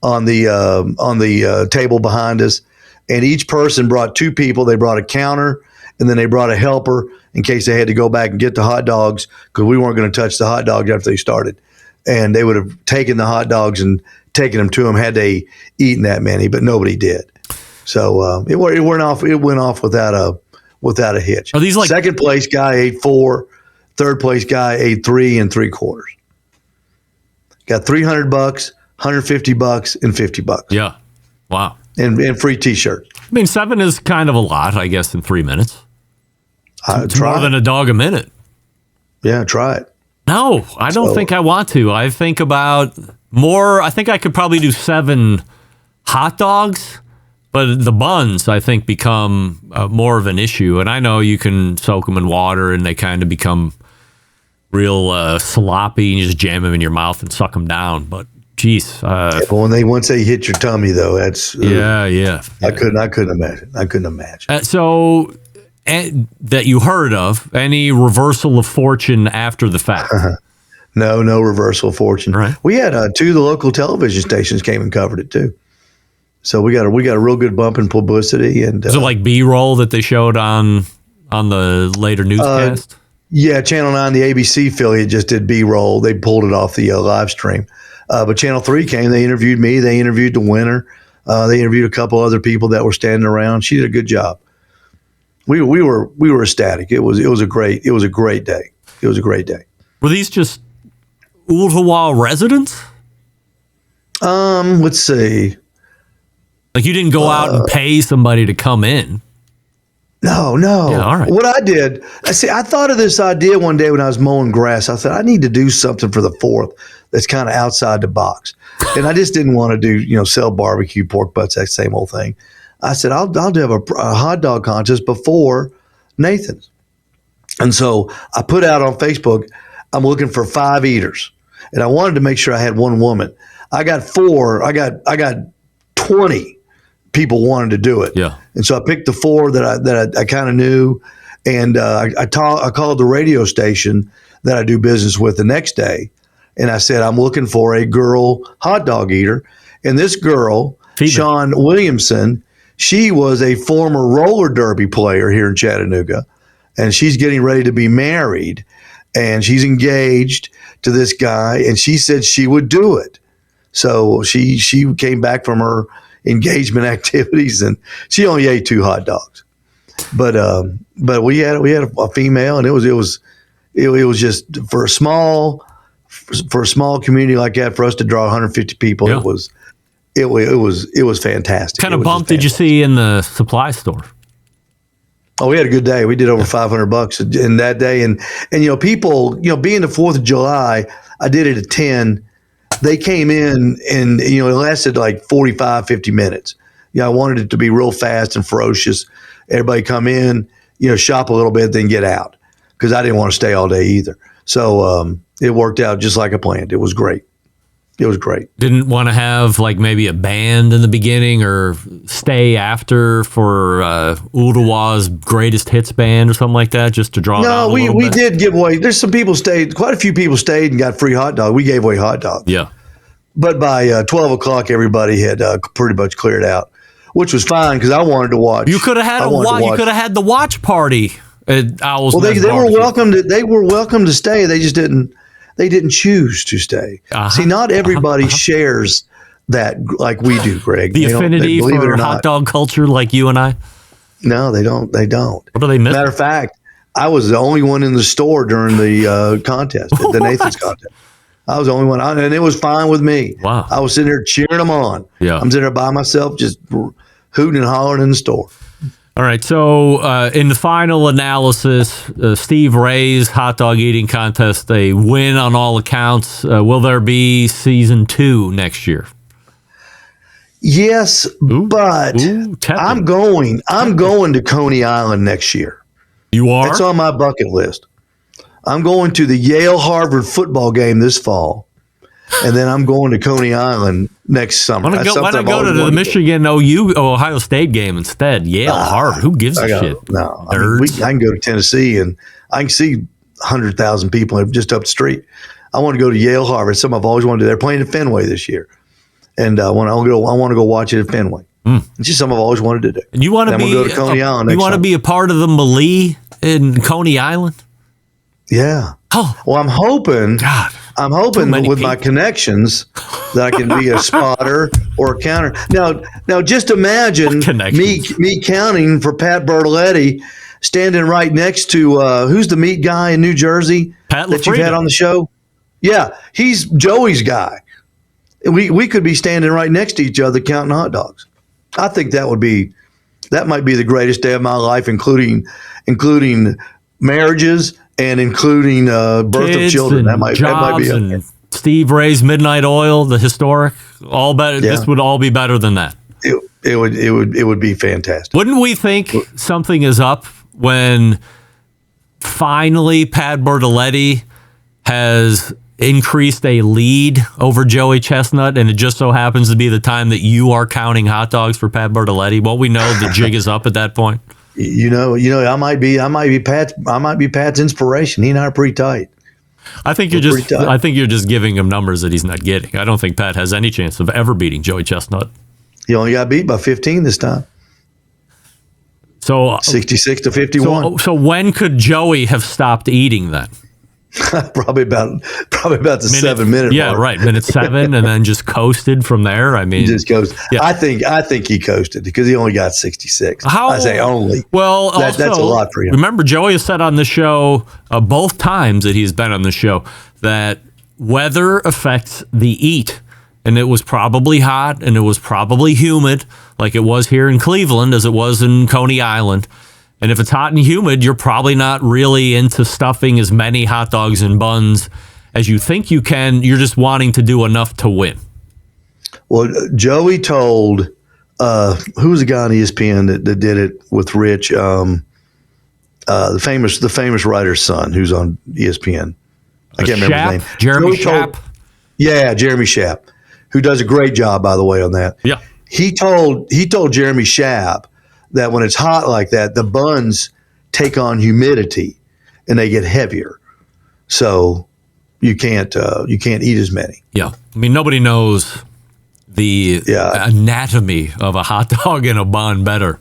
on the table behind us. And each person brought 2 people. They brought a counter, and then they brought a helper in case they had to go back and get the hot dogs, because we weren't going to touch the hot dogs after they started. And they would have taken the hot dogs and taken them to them had they eaten that many, but nobody did. So it went off without a hitch. Are these like second place guy ate 4, third place guy ate 3 3/4. Got $300, $150, and $50. Yeah, wow, and free T-shirts. I mean, 7 is kind of a lot, I guess, in 3 minutes. It's more than a dog a minute. Yeah, try it. No, I don't think I want to. I think about more. I think I could probably do 7 hot dogs, but the buns, I think, become more of an issue. And I know you can soak them in water and they kind of become real sloppy, and you just jam them in your mouth and suck them down. But geez, but once they hit your tummy, though, that's yeah. I couldn't imagine. So that you heard of any reversal of fortune after the fact? No reversal of fortune. Right. We had 2 of the local television stations came and covered it too. So we got a real good bump in publicity. And is it like B-roll that they showed on the later newscast? Yeah, Channel 9, the ABC affiliate, just did B-roll. They pulled it off the live stream. But Channel 3 came. They interviewed me. They interviewed the winner. They interviewed a couple other people that were standing around. She did a good job. We were ecstatic. It was a great day. It was a great day. Were these just Ooltewah residents? Let's see. Like you didn't go out and pay somebody to come in. No. Yeah, all right. What I did, I thought of this idea one day when I was mowing grass. I thought I need to do something for the 4th that's kind of outside the box. And I just didn't want to do, sell barbecue, pork butts, that same old thing. I said, I'll have a hot dog contest before Nathan's. And so I put out on Facebook, I'm looking for 5 eaters. And I wanted to make sure I had one woman. I got 4. I got 20 people wanted to do it. Yeah. And so I picked the 4 that I kind of knew. And I called the radio station that I do business with the next day. And I said, I'm looking for a girl hot dog eater. And this girl, Sean Williamson, she was a former roller derby player here in Chattanooga. And she's getting ready to be married. And she's engaged to this guy. And she said she would do it. So she came back from her engagement activities, and she only ate 2 hot dogs. But we had a female, and it was just for a small community like that, for us to draw 150 people. Yeah. It was fantastic. What kind of bump did you see in the supply store? Oh, we had a good day. We did over $500 in that day, and people, being the 4th of July, I did it at 10. They came in and, it lasted like 45, 50 minutes. I wanted it to be real fast and ferocious. Everybody come in, shop a little bit, then get out, because I didn't want to stay all day either. So it worked out just like I planned. It was great. It was great. Didn't want to have like maybe a band in the beginning or stay after for Ooltewah's greatest hits band or something like that, just to draw it out a little bit? Did give away. There's some people stayed. Quite a few people stayed and got free hot dog. We gave away hot dogs. Yeah. But by 12 o'clock, everybody had pretty much cleared out, which was fine because I wanted to watch. You could have had You could have had the watch party at Owl's. Well, they were welcome to. They were welcome to stay. They just didn't. They didn't choose to stay. See, not everybody shares that like we do, Greg. The affinity for hot dog culture, like you and I. No, they don't. They don't. What do they miss? Matter of fact, I was the only one in the store during the contest, the Nathan's contest. I was the only one, and it was fine with me. Wow. I was sitting there cheering them on. Yeah. I'm sitting there by myself, just hooting and hollering in the store. All right, so in the final analysis, Steve Ray's hot dog eating contest, a win on all accounts. Will there be season 2 next year? Yes, but I'm going to Coney Island next year. You are? It's on my bucket list. I'm going to the Yale-Harvard football game this fall, and then I'm going to Coney Island next summer. Why not go to the Michigan Ohio State game instead? Yale-Harvard. Who gives a shit? No. I can go to Tennessee, and I can see 100,000 people just up the street. I want to go to Yale-Harvard. Something I've always wanted to do. They're playing at Fenway this year, and I want to go watch it at Fenway. It's just something I've always wanted to do. And you want to go to Coney Island next You want to be a part of the Malee in Coney Island? Yeah. Oh. Well, I'm hoping with my connections that I can be a spotter or a counter. Now just imagine me counting for Pat Bertoletti, standing right next to who's the meat guy in New Jersey Pat that you've had on the show? Yeah, he's Joey's guy. We could be standing right next to each other counting hot dogs. I think that might be the greatest day of my life, including marriages and including birth of children. That might be and Steve Ray's Midnight Oil, the historic, all better. Yeah. This would all be better than that. It would be fantastic. Wouldn't we think something is up when finally Pat Bertoletti has increased a lead over Joey Chestnut, and it just so happens to be the time that you are counting hot dogs for Pat Bertoletti? Won't we know the jig is up at that point? I might be Pat's inspiration. He and I are pretty tight. I think you're just giving him numbers that he's not getting. I don't think Pat has any chance of ever beating Joey Chestnut. He only got beat by 15 this time. So 66 to 51. So when could Joey have stopped eating then? Probably about the 7 minute mark. Yeah, right. Minute 7, and then just coasted from there. I mean, just coasted. Yeah. I think he coasted because he only got 66. I say only. Well, that's a lot for him. Remember, Joey has said on the show both times that he's been on the show that weather affects the eat, and it was probably hot and it was probably humid, like it was here in Cleveland as it was in Coney Island. And if it's hot and humid, you're probably not really into stuffing as many hot dogs and buns as you think you can. You're just wanting to do enough to win. Well, Joey told who was the guy on ESPN that did it with Rich, the famous writer's son who's on ESPN. I can't remember his name. Jeremy Schaap. Yeah, Jeremy Schaap, who does a great job, by the way, on that. Yeah. He told Jeremy Schaap that when it's hot like that, the buns take on humidity and they get heavier. So you can't eat as many. Yeah. I mean, nobody knows the anatomy of a hot dog and a bun better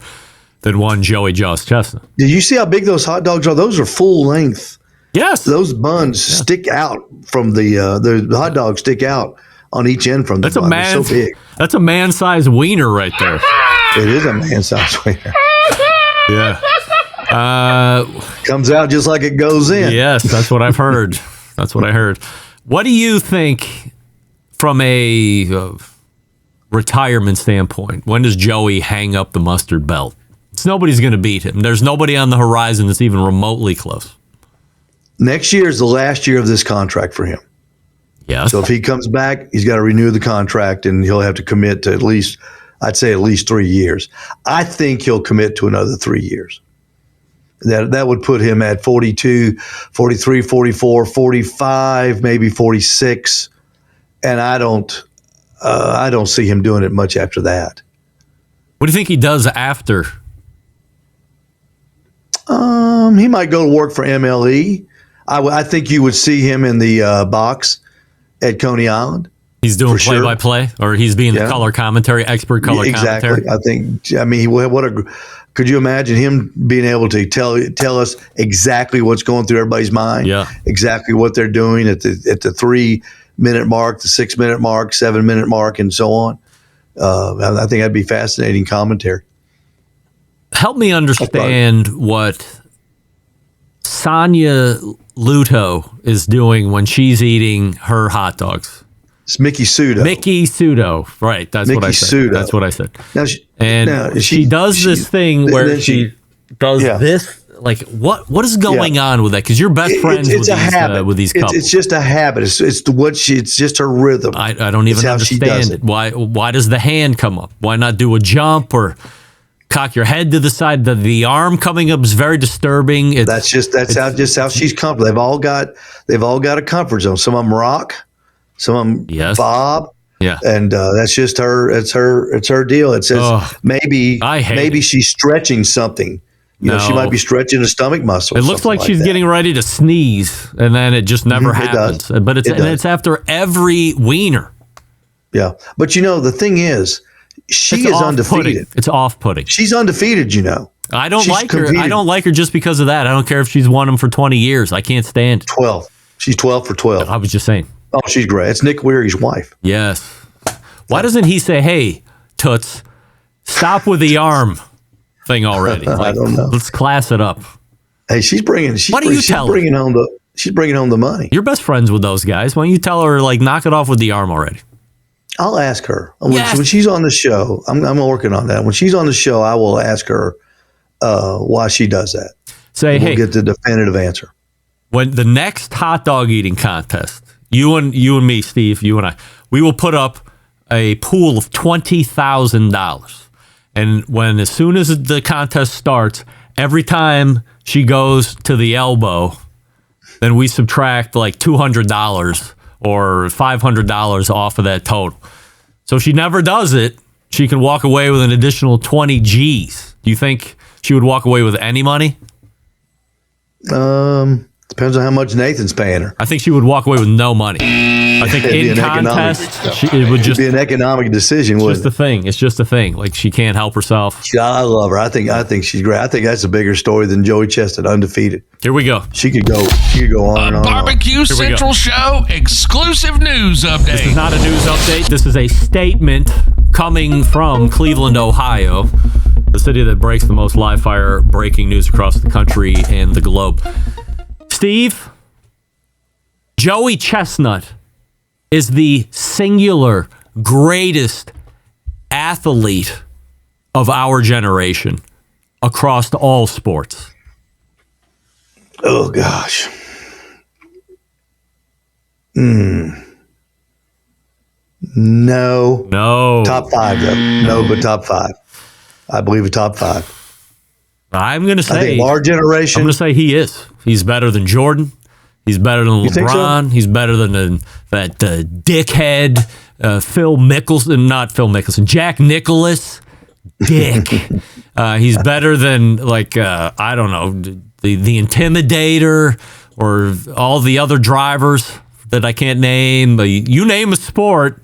than one Joey Joss Chestnut. Did you see how big those hot dogs are? Those are full length. Yes. Those buns stick out from the hot dogs stick out on each end from the bun. They're so big. That's a man-sized wiener right there. It is a man-sized wiener. Yeah. Comes out just like it goes in. Yes, that's what I've heard. That's what I heard. What do you think from a retirement standpoint? When does Joey hang up the mustard belt? Nobody's going to beat him. There's nobody on the horizon that's even remotely close. Next year is the last year of this contract for him. Yes. So if he comes back, he's got to renew the contract, and he'll have to commit to at least 3 years. I think he'll commit to another 3 years. That would put him at 42, 43, 44, 45, maybe 46. And I don't see him doing it much after that. What do you think he does after? He might go to work for MLE. I think you would see him in the box at Coney Island. He's doing play-by-play, or he's being the color commentary, expert color commentary? Exactly. Could you imagine him being able to tell us exactly what's going through everybody's mind? Yeah. Exactly what they're doing at the 3-minute mark, the 6-minute mark, 7-minute mark, and so on. I think that'd be fascinating commentary. Help me understand what Sonia Luto is doing when she's eating her hot dogs. It's Mickey Sudo. Mickey Sudo. Right. That's what I said. Sudo. That's what I said. Now she does this thing where she does this. Like, what is going on with that? Because you're best friends with these couples. It's just a habit. It's just her rhythm. I don't even understand it. Why does the hand come up? Why not do a jump or cock your head to the side? The arm coming up is very disturbing. That's how she's comfortable. They've all got a comfort zone. Some of them rock, some of them bob. Yeah, and that's just her. It's her deal. It says maybe she's stretching something. She might be stretching a stomach muscle. It looks like she's getting ready to sneeze, and then it just never happens. But it's after every wiener. Yeah, but the thing is, she is undefeated. It's off-putting. She's undefeated. I don't like her. I don't like her just because of that. I don't care if she's won them for 20 years. I can't stand it. 12. She's 12 for 12. I was just saying. Oh, she's great. It's Nick Weary's wife. Yes. Why doesn't he say, "Hey, Toots, stop with the arm thing already"? I don't know. Let's class it up. Hey, she's bringing home the money. You're best friends with those guys. Why don't you tell her, knock it off with the arm already? I'll ask her when she's on the show. I'm working on that. When she's on the show, I will ask her why she does that. We'll get the definitive answer. When the next hot dog eating contest, you and me, Steve, you and I, we will put up a pool of $20,000. And as soon as the contest starts, every time she goes to the elbow, then we subtract $200 or $500 off of that total. So if she never does it, she can walk away with an additional 20 G's. Do you think she would walk away with any money? Depends on how much Nathan's paying her. I think she would walk away with no money. I think in contest, it would just be an economic decision. It's just a thing. It's just a thing. She can't help herself. I love her. I think she's great. I think that's a bigger story than Joey Chestnut, undefeated. Here we go. She could go on and on. Barbecue Central Show exclusive news update. This is not a news update. This is a statement coming from Cleveland, Ohio, the city that breaks the most live fire breaking news across the country and the globe. Steve, Joey Chestnut is the singular greatest athlete of our generation. across all sports? Oh gosh. No. Top 5 though. No, but top 5. I believe a top 5. I'm going to say, I think our generation. I'm going to say he is. He's better than Jordan. He's better than LeBron. So? He's better than that dickhead Phil Mickelson. Not Phil Mickelson. Jack Nicklaus. Dick. He's better than I don't know, the Intimidator or all the other drivers that I can't name. You name a sport,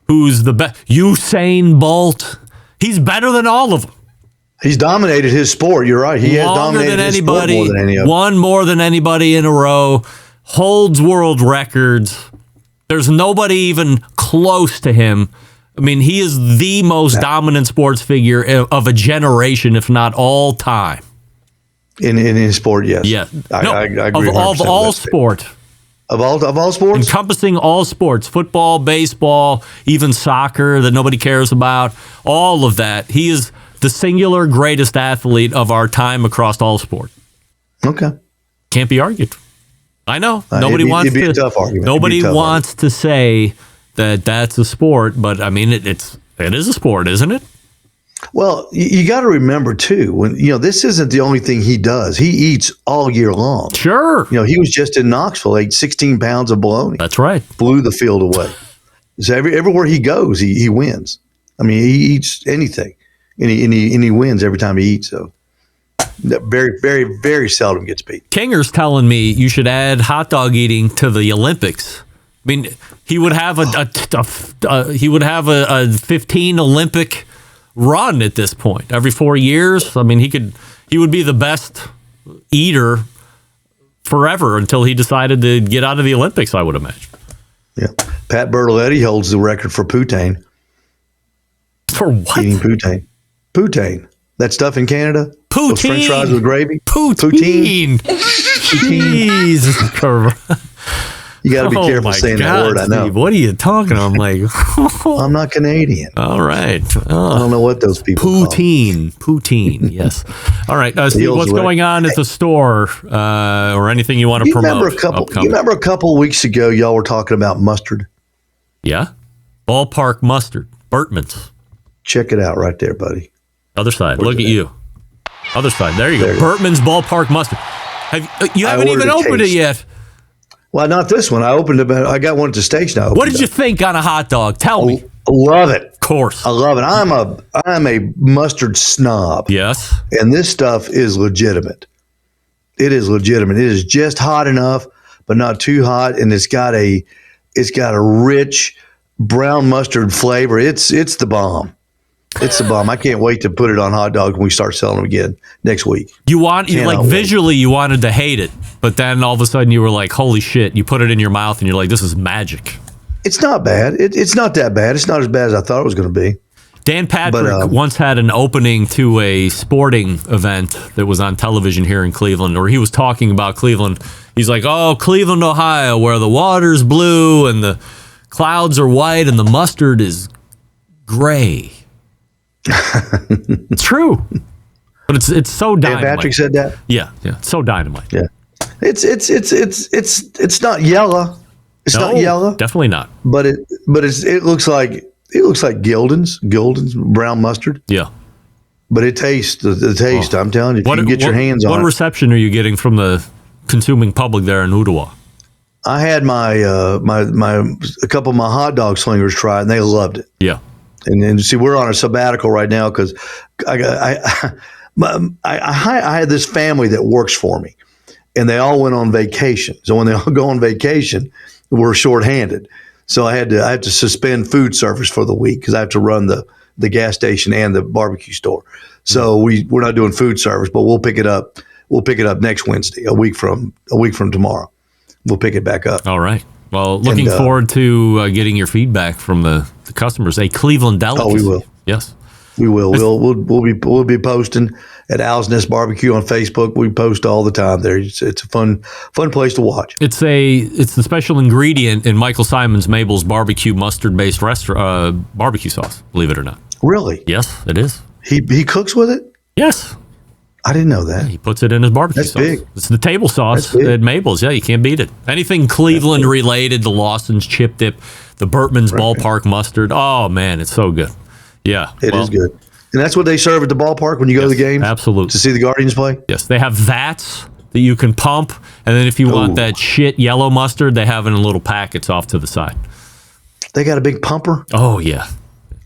who's the best? Usain Bolt. He's better than all of them. He's dominated his sport. You're right. He has dominated his sport more than any of them. Won more than anybody in a row. Holds world records. There's nobody even close to him. I mean, he is the most dominant sports figure of a generation, if not all time. In his sport, yes. Yeah. I agree. Of all sport. Of all sports? Encompassing all sports. Football, baseball, even soccer that nobody cares about. All of that. He is the singular greatest athlete of our time across all sport. Okay. Can't be argued. I know. It'd be a tough argument. Nobody wants to say that that's a sport, but I mean, it is a sport, isn't it? Well, you got to remember too, this isn't the only thing he does. He eats all year long. Sure. He was just in Knoxville, ate 16 pounds of bologna. That's right. Blew the field away. So everywhere he goes, he wins. I mean, he eats anything, and he wins every time he eats. So very, very, very seldom gets beat. Kinger's telling me you should add hot dog eating to the Olympics. I mean, he would have a 15 Olympic run at this point every 4 years. I mean, he would be the best eater forever until he decided to get out of the Olympics, I would imagine. Yeah. Pat Bertoletti holds the record for Poon-Tang. For what? Eating Poon-Tang. Poon-Tang. That stuff in Canada? Poutine. Those French fries with gravy? Poutine. Jesus Christ. You got to be careful saying that word, I know. Steve, what are you talking about? I'm like, I'm not Canadian. All right. I don't know what those people Poutine, yes. All right, Steve, what's going on at the store or anything you want to promote? You remember a couple of weeks ago, y'all were talking about mustard? Yeah. Ballpark mustard. Bertman's. Check it out right there, buddy. Other side. Look at you. Other side. There you go. Bertman's Ballpark mustard. You haven't even opened it yet. Well, not this one. I opened it. I got one at the station. What did you think on a hot dog? Tell me. Love it. Of course. I love it. I'm a mustard snob. Yes. And this stuff is legitimate. It is legitimate. It is just hot enough, but not too hot. And it's got a rich brown mustard flavor. It's the bomb. It's the bomb. I can't wait to put it on hot dogs when we start selling them again next week. Visually, you wanted to hate it, but then all of a sudden you were like, holy shit, you put it in your mouth and you're like, this is magic. It's not bad. It's not that bad. It's not as bad as I thought it was going to be. Dan Patrick once had an opening to a sporting event that was on television here in Cleveland, or he was talking about Cleveland. He's like, oh, Cleveland, Ohio, where the water's blue and the clouds are white and the mustard is gray. It's true, but it's so dynamite. Dan Patrick said that. Yeah, it's so dynamite. Yeah, it's not yellow. It's not yellow. Definitely not. But it looks like Gildan's brown mustard. Yeah, but it tastes the taste. I'm telling you, if you can get your hands on it. What reception are you getting from the consuming public there in Ottawa? I had a couple of my hot dog slingers try it, and they loved it. Yeah. And see, we're on a sabbatical right now because I had this family that works for me, and they all went on vacation. So when they all go on vacation, we're shorthanded. So I have to suspend food service for the week because I have to run the gas station and the barbecue store. So we're not doing food service, but we'll pick it up. We'll pick it up next Wednesday, a week from tomorrow. We'll pick it back up. All right. Well, looking forward to getting your feedback from the customers. A Cleveland delicacy. Oh, we will. Yes, we will. We'll be posting at Al's Nest Barbecue on Facebook. We post all the time there. It's a fun place to watch. It's the special ingredient in Michael Simon's Mabel's barbecue mustard based barbecue sauce. Believe it or not. Really? Yes, it is. He cooks with it. Yes. I didn't know that. He puts it in his barbecue That's sauce. big. It's the table sauce That's big. at Mabel's. Yeah, you can't beat it. Anything Cleveland related, the Lawson's chip dip, the Burtman's ballpark mustard. Oh, man, it's so good. Yeah. It is good. And that's what they serve at the ballpark when you go to the game? Absolutely. To see the Guardians play? Yes, they have vats that you can pump. And then if you want that shit yellow mustard, they have it in little packets off to the side. They got a big pumper? Oh, yeah.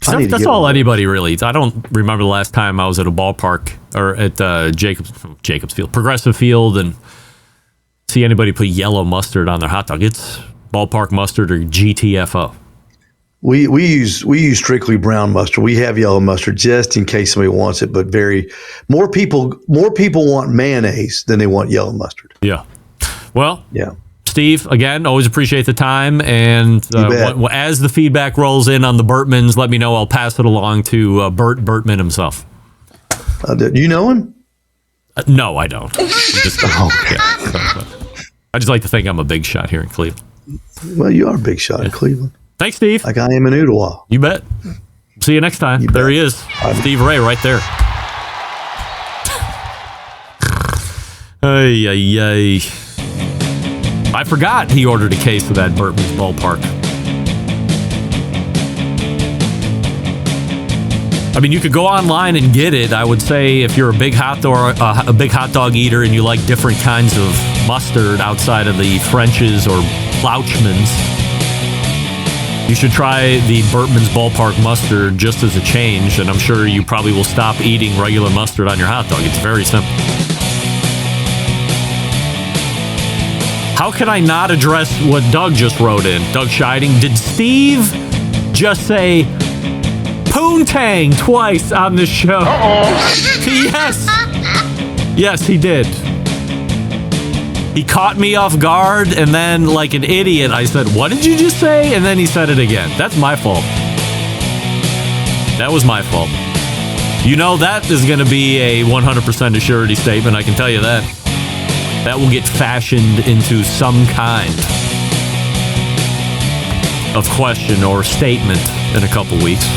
That's all anybody really eats. I don't remember the last time I was at a ballpark or at Jacobs Field, Progressive Field, and see anybody put yellow mustard on their hot dog. It's ballpark mustard or GTFO. We use strictly brown mustard. We have yellow mustard just in case somebody wants it, but more people want mayonnaise than they want yellow mustard. Yeah. Well, yeah. Steve, again, always appreciate the time. And as the feedback rolls in on the Burtmans, let me know. I'll pass it along to Bert Burtman himself. You know him? No, I don't. I just like to think I'm a big shot here in Cleveland. Well, you are a big shot in Cleveland. Thanks, Steve. Like I am in Ottawa. You bet. See you next time. There he is. Steve Ray right there. Ay. I forgot he ordered a case of that Burtman's Ballpark. I mean, you could go online and get it. I would say if you're a big hot dog eater and you like different kinds of mustard outside of the French's or Plouchman's, you should try the Burtman's Ballpark mustard just as a change, and I'm sure you probably will stop eating regular mustard on your hot dog. It's very simple. How can I not address what Doug just wrote in? Doug Scheiding, did Steve just say Poon-Tang twice on the show? Yes. Yes, he did. He caught me off guard, and then, like an idiot, I said, "What did you just say?" And then he said it again. That's my fault. That was my fault. You know, that is going to be a 100% assurity statement, I can tell you that. That will get fashioned into some kind of question or statement in a couple weeks.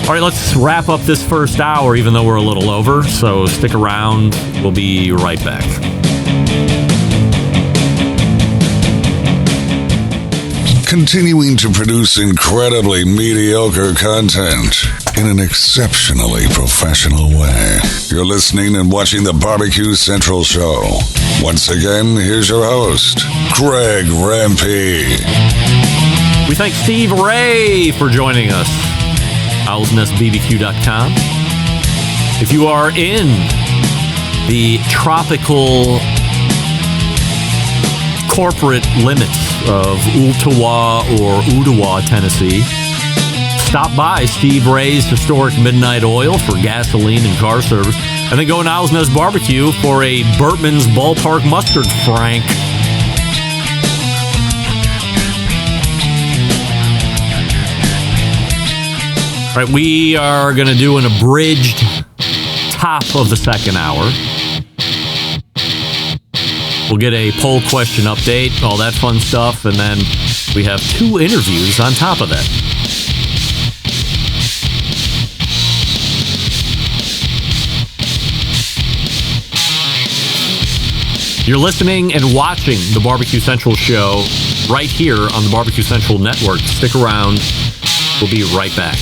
All right, let's wrap up this first hour, even though we're a little over. So stick around. We'll be right back. Continuing to produce incredibly mediocre content in an exceptionally professional way. You're listening and watching the Barbecue Central Show. Once again, here's your host, Greg Rempe. We thank Steve Ray for joining us. OwlsNestBBQ.com. If you are in the tropical corporate limits of Ooltewah or Ottawa, Tennessee, stop by Steve Ray's Historic Midnight Oil for gasoline and car service, and then go to Owl's Nest Barbecue for a Burtman's Ballpark Mustard Frank. All right, we are going to do an abridged top of the second hour. We'll get a poll question update, all that fun stuff, and then we have 2 interviews on top of that. You're listening and watching the Barbecue Central show right here on the Barbecue Central Network. Stick around. We'll be right back.